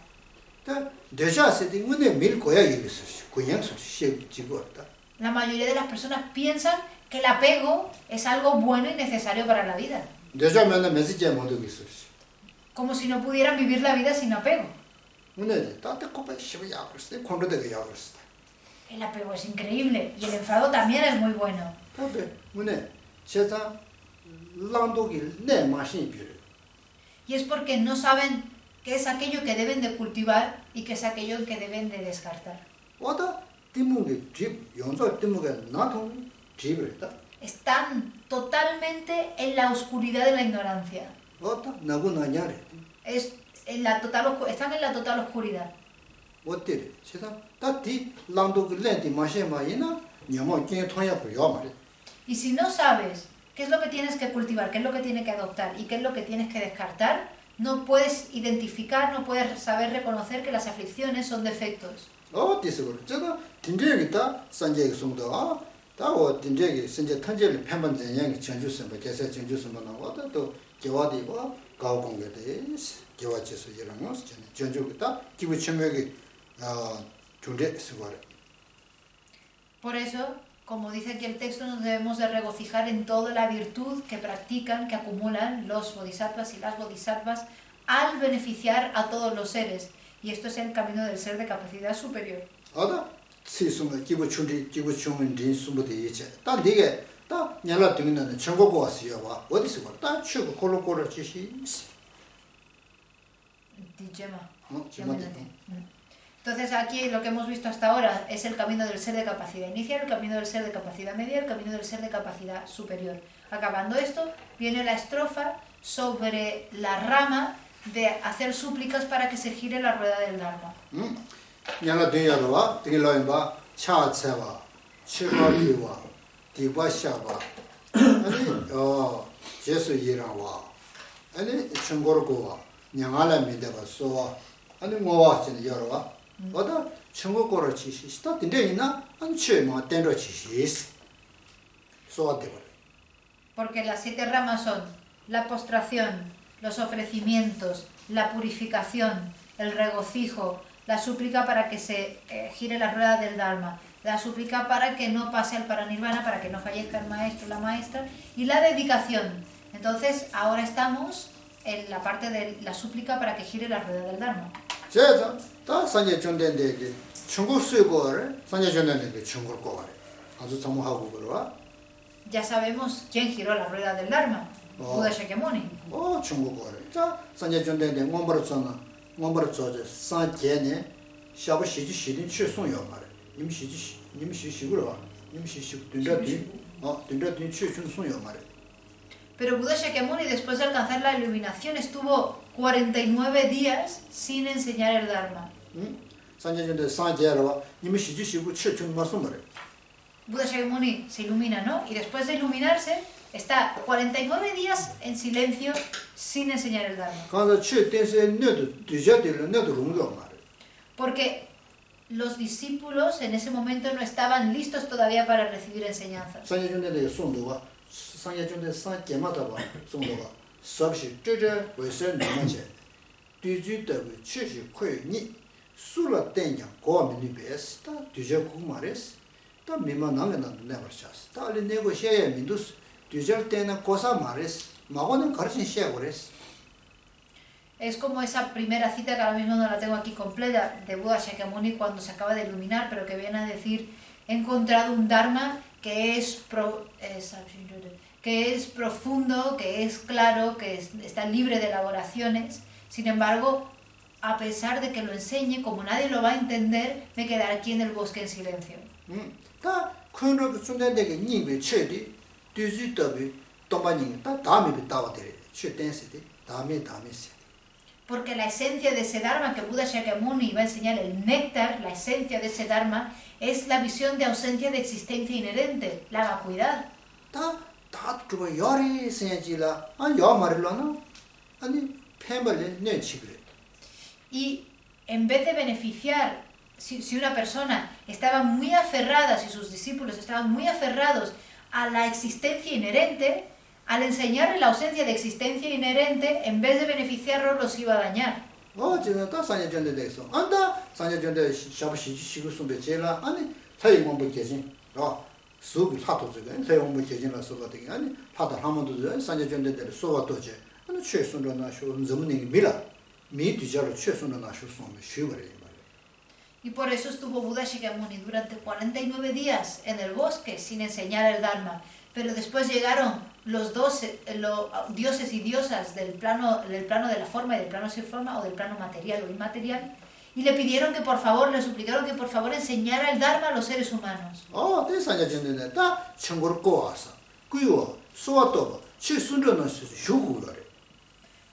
La mayoría de las personas piensan que el apego es algo bueno y necesario para la vida. Como si no pudieran vivir la vida sin apego. El apego es increíble y el enfado también es muy bueno. Y es porque no saben qué es aquello que deben de cultivar y qué es aquello que deben de descartar. Están totalmente en la oscuridad de la ignorancia. Están en la total oscuridad. Y si no sabes qué es lo que tienes que cultivar, qué es lo que tienes que adoptar y qué es lo que tienes que descartar, no puedes identificar, no puedes saber reconocer que las aflicciones son defectos. Por eso, como dice aquí el texto, nos debemos de regocijar en toda la virtud que practican, que acumulan los bodhisattvas y las bodhisattvas al beneficiar a todos los seres. Y esto es el camino del ser de capacidad superior. Entonces aquí lo que hemos visto hasta ahora es el camino del ser de capacidad inicial, el camino del ser de capacidad media, el camino del ser de capacidad superior. Acabando esto, viene la estrofa sobre la rama de hacer súplicas para que se gire la rueda del Dharma. Porque las 7 ramas son la postración, los ofrecimientos, la purificación, el regocijo, la súplica para que se gire la rueda del Dharma, la súplica para que no pase al paranirvana, para que no fallezca el maestro o la maestra, y la dedicación. Entonces, ahora estamos en la parte de la súplica para que gire la rueda del Dharma. Ya sabemos quién giró la rueda del Dharma, Buda Shakyamuni. Pero Buda Shakyamuni, después de alcanzar la iluminación, estuvo 49 días sin enseñar el Dharma. Buda Shakyamuni se ilumina, ¿no? Y después de iluminarse, está 49 días en silencio sin enseñar el Dharma. Porque los discípulos en ese momento no estaban listos todavía para recibir enseñanzas. Es como esa primera cita, que ahora mismo no la tengo aquí completa, de Buda Shakyamuni cuando se acaba de iluminar, pero que viene a decir: he encontrado un Dharma que es profundo, que es claro, que está libre de elaboraciones. Sin embargo, a pesar de que lo enseñe, como nadie lo va a entender, me quedaré aquí en el bosque en silencio. Porque la esencia de ese Dharma que Buda Shakyamuni va a enseñar, el néctar, la esencia de ese Dharma, es la visión de ausencia de existencia inherente, la vacuidad. Y en vez de beneficiar, si una persona estaba muy aferrada, si sus discípulos estaban muy aferrados a la existencia inherente, al enseñarle la ausencia de existencia inherente, en vez de beneficiarlos, los iba a dañar. Y por eso estuvo Buda Shakyamuni durante 49 días en el bosque sin enseñar el Dharma. Pero después llegaron los dioses y diosas del plano de la forma y del plano sin forma, o del plano material o inmaterial, y le pidieron que por favor, le suplicaron que por favor enseñara el Dharma a los seres humanos.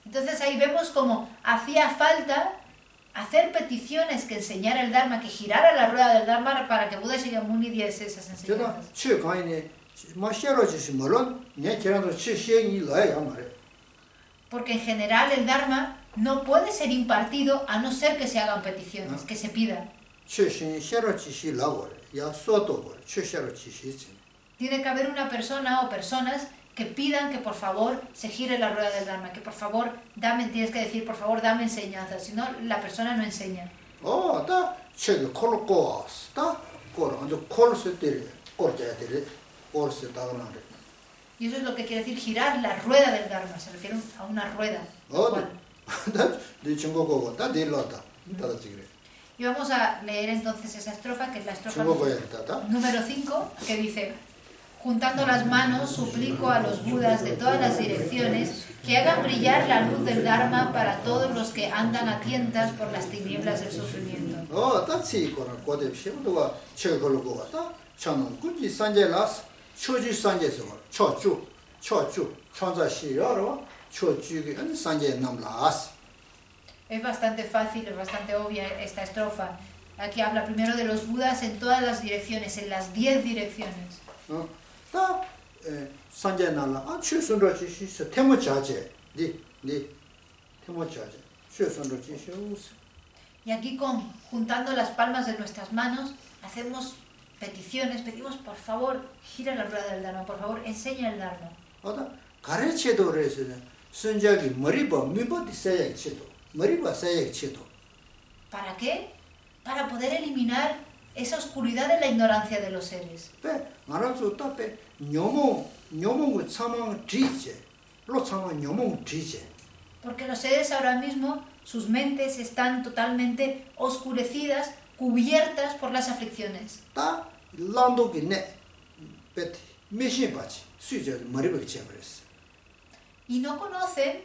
Entonces ahí vemos como hacía falta hacer peticiones que enseñara el Dharma, que girara la rueda del Dharma para que Buda Shakyamuni diese esas enseñanzas. Porque en general el Dharma no puede ser impartido a no ser que se hagan peticiones, que se pidan. Tiene que haber una persona o personas que pidan que por favor se gire la rueda del Dharma, que por favor tienes que decir por favor dame enseñanza, si no la persona no enseña. Y eso es lo que quiere decir girar la rueda del Dharma, se refiere a una rueda. Y vamos a leer entonces esa estrofa, que es la estrofa número 5, que dice: juntando las manos, suplico a los Budas de todas las direcciones que hagan brillar la luz del Dharma para todos los que andan a tientas por las tinieblas del sufrimiento. Es bastante fácil, es bastante obvia esta estrofa. Aquí habla primero de los Budas en todas las direcciones, en las 10 direcciones. Y aquí juntando las palmas de nuestras manos hacemos peticiones, pedimos por favor gira la rueda del Dharma, por favor enseña el Dharma. ¿Para qué? Para poder eliminar esa oscuridad de la ignorancia de los seres. Porque los seres ahora mismo, sus mentes están totalmente oscurecidas, cubiertas por las aflicciones. Y no conocen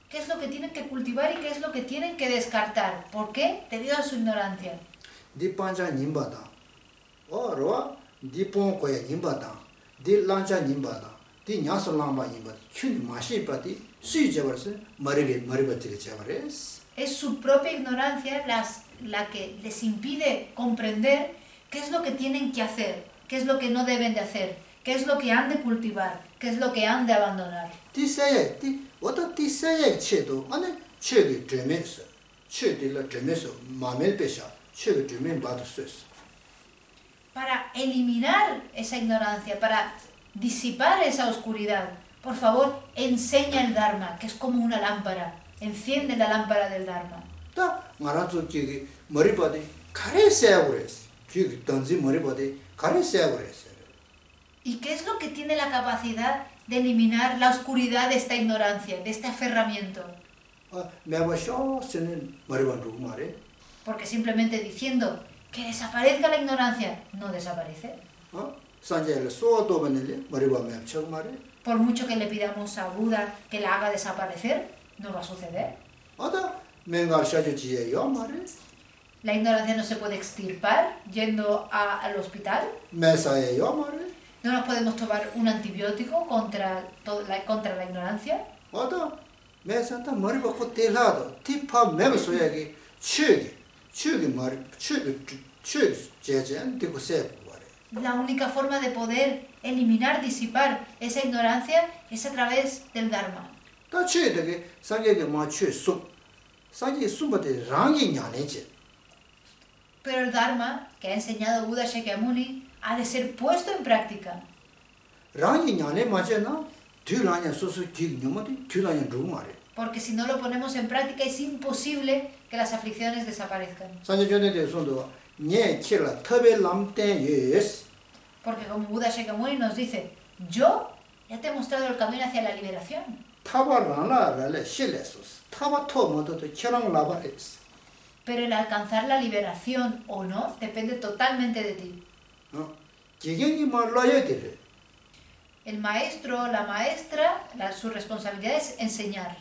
qué es lo que tienen que cultivar y qué es lo que tienen que descartar. ¿Por qué? Debido a su ignorancia. 디폰 거야 님바다 디 란자 님바다 디 냐서 람바 님바 춘이 마시바디 수이제버스 머리버티게 제버스 Es su propia ignorancia la que les impide comprender qué es lo que tienen que hacer, qué es lo que no deben de hacer, qué es lo que han de cultivar, qué es lo que han de abandonar. 디세에 디 어떤 디세에 체도 안에 체게 되면서 체들라 되면서 마음을 빼셔 체게 되면 받을 수 있어. Para eliminar esa ignorancia, para disipar esa oscuridad, por favor, enseña el Dharma, que es como una lámpara. Enciende la lámpara del Dharma. 다 말아서 저기 머리바디 가래세야 그랬어. 저기 던지 머리바디 가래세야 그랬어. ¿Y qué es lo que tiene la capacidad de eliminar la oscuridad de esta ignorancia, de este aferramiento? 내가 쇼스는 머리만 두고 말해. Porque simplemente diciendo que desaparezca la ignorancia, no desaparece. 산재를 쏘도면을 머리만 맵쳐 말해. Por mucho que le pidamos a Buda que la haga desaparecer, no va a suceder. La ignorancia no se puede extirpar yendo al hospital. No nos podemos tomar un antibiótico contra la ignorancia. La única forma de poder eliminar, disipar esa ignorancia es a través del Dharma. Pero el Dharma que ha enseñado Buda Shakyamuni ha de ser puesto en práctica. Porque si no lo ponemos en práctica es imposible que las aflicciones desaparezcan. Porque como Buda Shakyamuni nos dice, yo ya te he mostrado el camino hacia la liberación. Pero el alcanzar la liberación o no depende totalmente de ti. El maestro, la maestra, su responsabilidad es enseñar.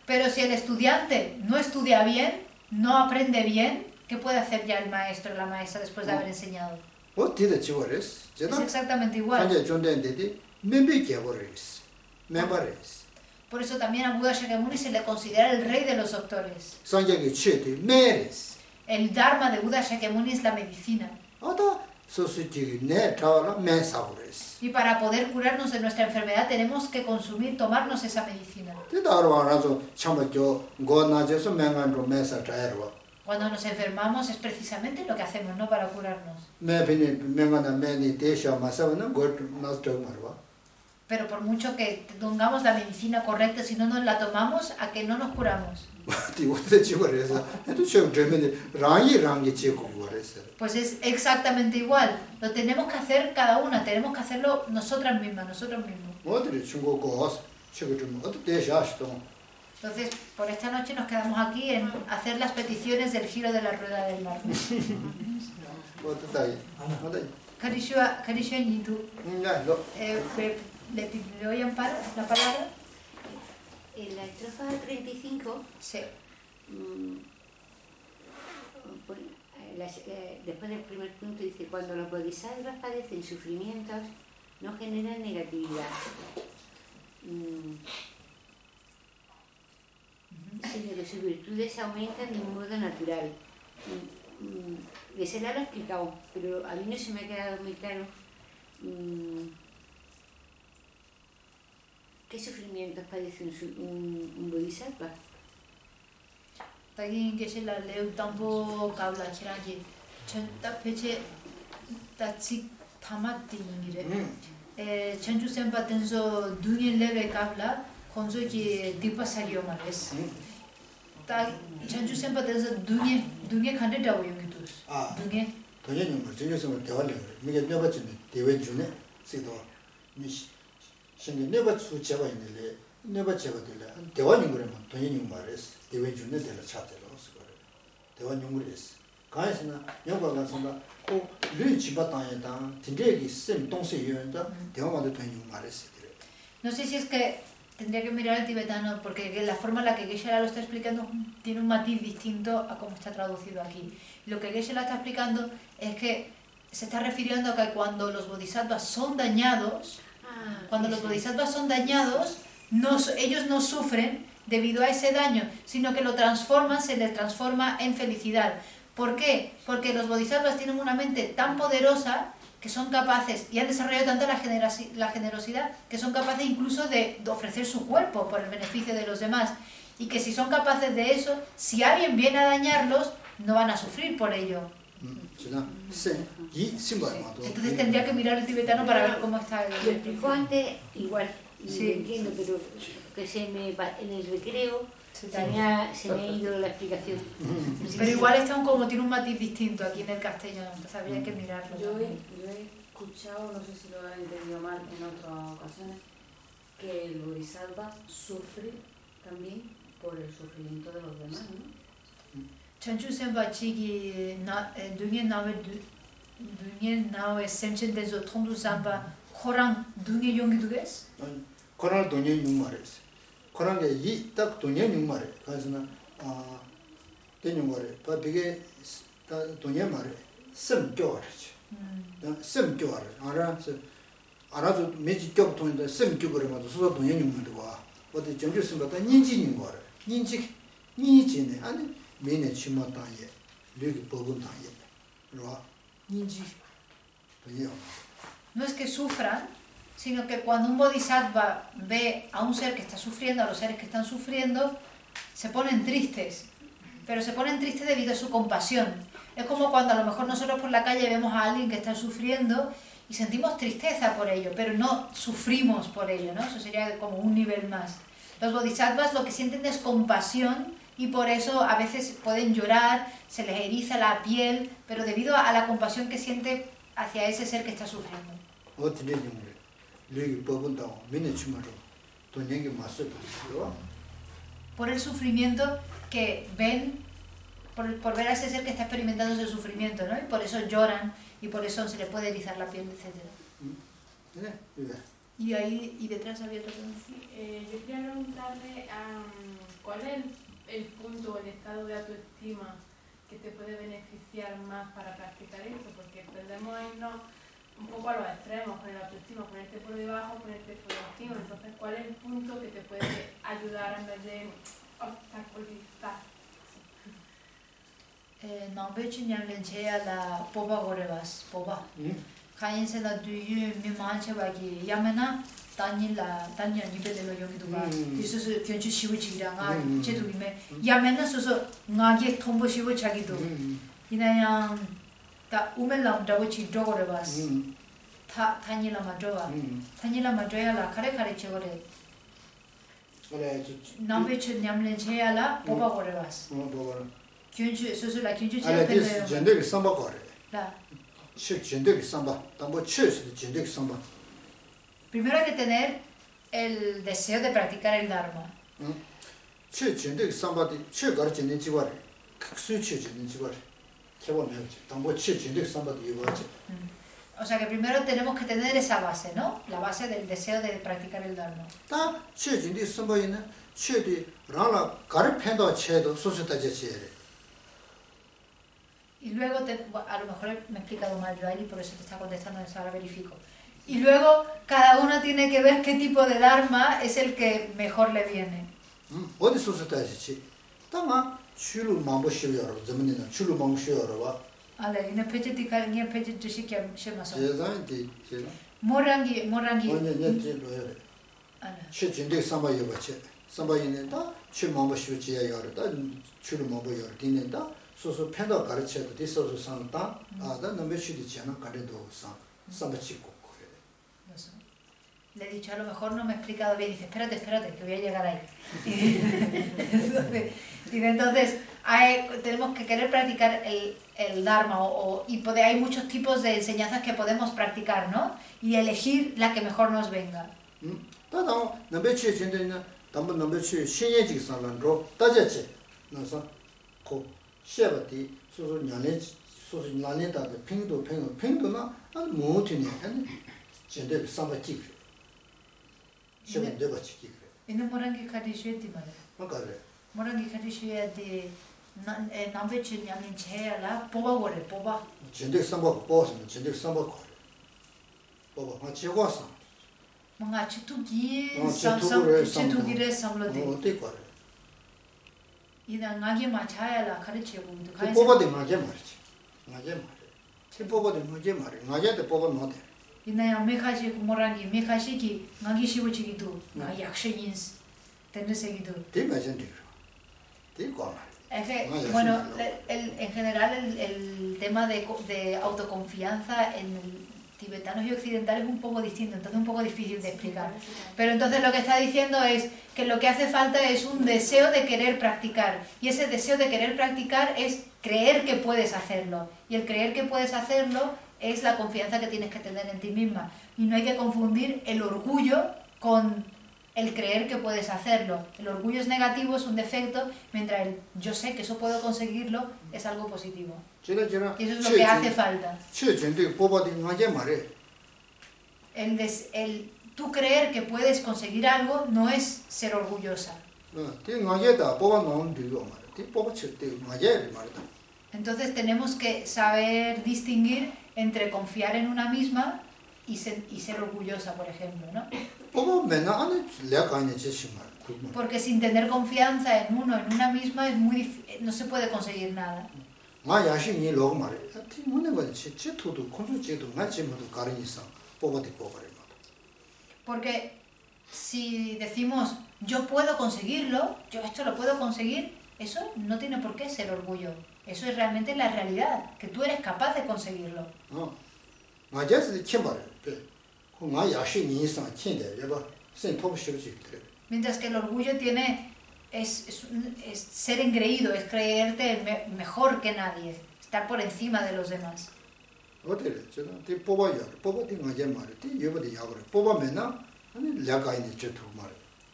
Pero si el estudiante no estudia bien, no aprende bien, ¿qué puede hacer ya el maestro o la maestra después de haber enseñado? Es exactamente igual. Por eso también a Buda Shakyamuni se le considera el rey de los doctores. El Dharma de Buda Shakyamuni es la medicina. Y para poder curarnos de nuestra enfermedad tenemos que tomarnos esa medicina. Cuando nos enfermamos es precisamente lo que hacemos, ¿no? Para curarnos. Pero por mucho que tengamos la medicina correcta, si no nos la tomamos, ¿a que no nos curamos? Pues es exactamente igual. Lo tenemos que hacer cada una, tenemos que hacerlo nosotras mismas, nosotros mismos. Entonces, por esta noche nos quedamos aquí en hacer las peticiones del giro de la rueda del mar. Karishua Nidu. ¿Le oyen la palabra? En la estrofa 35, sí. Después del primer punto dice, cuando los bodhisattvas padecen sufrimientos, no generan negatividad. Sino que sus virtudes aumentan de un modo natural. Ese lo he explicado, pero a mí no se me ha quedado muy claro. ¿Qué sufrimientos padece un bodhisattva? Tagin que se la leo tampoco habla chiraji. Chanta peche tatsi tamati ingire. Chanchu sempa tenso dunye leve kabla konzo ki dipasagyo mares. Ta chanchu sempa tenso dunye khande dawo yongitus. Dunye. Dunye nyumar dunye sempa dewale. Mige nyoba chine dewe june sido mish. 신이 네버 수치가 있는데 네버 제거들래 대원 용물에만 돈이 용말에서 대원 주는 데를 찾으러 그래 대원 용물에서 가에서나 영과 가서나 꼭 류치바 땅에다 진짜기 심 동시 유연다 대원만도 돈이 용말에서 그래 No sé si es que Tendría que mirar el tibetano, porque la forma en la que Geshe-la lo está explicando tiene un matiz distinto a cómo está traducido aquí. Lo que Geshe-la está explicando es que se está refiriendo a que cuando los bodhisattvas son dañados, ellos no sufren debido a ese daño, sino que se les transforma en felicidad. ¿Por qué? Porque los bodhisattvas tienen una mente tan poderosa que son capaces, y han desarrollado tanto la generosidad, que son capaces incluso de ofrecer su cuerpo por el beneficio de los demás. Y que si son capaces de eso, si alguien viene a dañarlos, no van a sufrir por ello. Entonces tendría que mirar el tibetano para ver cómo está el... Lo explicó antes, igual, sí. Entiendo, pero que en el recreo se me ha ido la explicación. Pero igual tiene un matiz distinto aquí en el castellano, entonces habría que mirarlo. Yo he escuchado, no sé si lo he entendido mal en otras ocasiones, que el bodhisattva sufre también por el sufrimiento de los demás, ¿no? Chanchu Senpa Chigi Dunye Nawe Semchen Dezo Tondu Sampa Korang Dunye Yongi Duges? Korang Dunye Nyungmares. Korang Yi Tak Dunye Nyungmare. Kaisana Denyungmare. Pa Bige Dunye Mare. Sem Gyowarach. Sem Gyowarach. Arazu Meji Gyob Dunye Sem Gyobaremado Susa Dunye Nyungmaduwa. Wadi Chanchu Senpa Ta Ninji Nyungmare. Ninji Ne. Ani Mene Chima Tanye. Lugi Bogun Tanye. Rwa. Ninji. No es que sufran, sino que cuando un bodhisattva ve a un ser que está sufriendo, a los seres que están sufriendo, se ponen tristes. Pero se ponen tristes debido a su compasión. Es como cuando a lo mejor nosotros por la calle vemos a alguien que está sufriendo y sentimos tristeza por ello, pero no sufrimos por ello, ¿no? Eso sería como un nivel más. Los bodhisattvas lo que sienten es compasión y por eso a veces pueden llorar, se les eriza la piel, pero debido a la compasión que siente hacia ese ser que está sufriendo. Por el sufrimiento que ven, por ver a ese ser que está experimentando ese sufrimiento, ¿no? Y por eso lloran y por eso se les puede erizar la piel, etc. Y ahí y detrás había otra pregunta. Yo quería preguntarle cuál es el punto o el estado de autoestima que te puede beneficiar más para practicar esto, porque tendemos a irnos un poco a los extremos con el autoestima, ponerte por debajo, ponerte por encima. Entonces, ¿cuál es el punto que te puede ayudar en vez de obstaculizar? No veo que la poba gorevas, poba. Cayense la duyu mi mancha bagi yamena Daniela nipe de lo yogido ba. Eso es que shibu chira nga chedu me. Yamena soso ngage tombo shibu chagido. Inaya ta umelam dawo chi dogorevas. Daniela majoa. Daniela majoya la kare chegore. Nambe che nyamlen cheyala poba gorevas. Kyunchu soso la kyunchu chera pende. Jende ke samba gore. La. Jende ke samba. Tambo ches jende ke samba. Primero hay que tener el deseo de practicar el Dharma. O sea que primero tenemos que tener esa base, ¿no? La base del deseo de practicar el Dharma. Y luego, a lo mejor me he explicado mal yo ahí, por eso te está contestando, eso ahora verifico. Y luego cada uno tiene que ver qué tipo de Dharma es el que mejor le viene. Ale, ina peche tika ngia peche tishikya shemaso. Morangi. Ale. Che jinde samba yoba che. Samba yine da che mambo shichi ya yor da chulu mambo yor dine da soso penda garche da soso santa da nombe shidi chana kare do samba chico. Le he dicho, a lo mejor no me he explicado bien. Dice, espérate, que voy a llegar ahí. Y entonces tenemos que querer practicar el Dharma. Hay muchos tipos de enseñanzas que podemos practicar, ¿no? Y elegir la que mejor nos venga. Ene morangi khadi sheti mare. Makare. Morangi khadi sheti nambe chinyamin chela poba gore poba. 진짜 상바 보스는 진짜 상바 거래. 봐봐, 나 지고서. 뭔가 치투기 치투기를 치투기를 삼로데. 어때 거래? 이나 나게 마차야라 가르치고 도 그 뽑아도 나게 말이지. 나게 말이. 그 뽑아도 나게 말이. 나게도 뽑아 놓대. 이나야 메카시 모랑기 메카시기 나기 시부치기도 나 약시인스 tendesegido. Dime sentido. Dime cómo. Es que, bueno, en general el tema de autoconfianza en tibetanos y occidentales es un poco distinto, entonces es un poco difícil de explicar. Pero entonces lo que está diciendo es que lo que hace falta es un deseo de querer practicar. Y ese deseo de querer practicar es creer que puedes hacerlo. Y el creer que puedes hacerlo es la confianza que tienes que tener en ti misma. Y no hay que confundir el orgullo con el creer que puedes hacerlo. El orgullo es negativo, es un defecto, mientras el yo sé que eso puedo conseguirlo es algo positivo. Y eso es lo que hace falta. Tú creer que puedes conseguir algo no es ser orgullosa. Entonces tenemos que saber distinguir entre confiar en una misma y ser orgullosa, por ejemplo, ¿no? Porque sin tener confianza en uno, en una misma, es muy no se puede conseguir nada. Porque si decimos yo puedo conseguirlo, yo esto lo puedo conseguir, eso no tiene por qué ser orgullo. Eso es realmente la realidad, que tú eres capaz de conseguirlo. Mientras que el orgullo es ser engreído, es creerte mejor que nadie, estar por encima de los demás.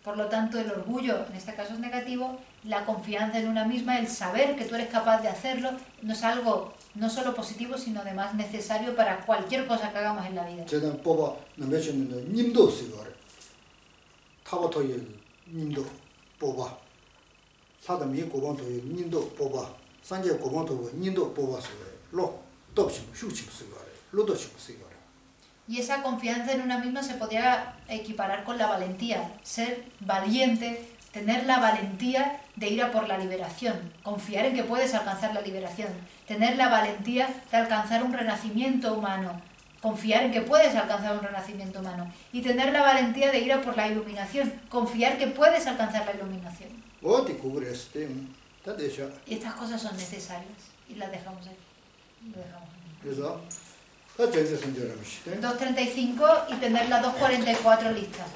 Por lo tanto, el orgullo, en este caso es negativo, la confianza en una misma, el saber que tú eres capaz de hacerlo, no es algo no solo positivo, sino además necesario para cualquier cosa que hagamos en la vida. Y esa confianza en una misma se podría equiparar con la valentía, ser valiente, tener la valentía de ir a por la liberación, confiar en que puedes alcanzar la liberación, tener la valentía de alcanzar un renacimiento humano, confiar en que puedes alcanzar un renacimiento humano, y tener la valentía de ir a por la iluminación, confiar que puedes alcanzar la iluminación. Y estas cosas son necesarias, y las dejamos ahí. Lo dejamos aquí. 2.35 y tener las 2.44 listas.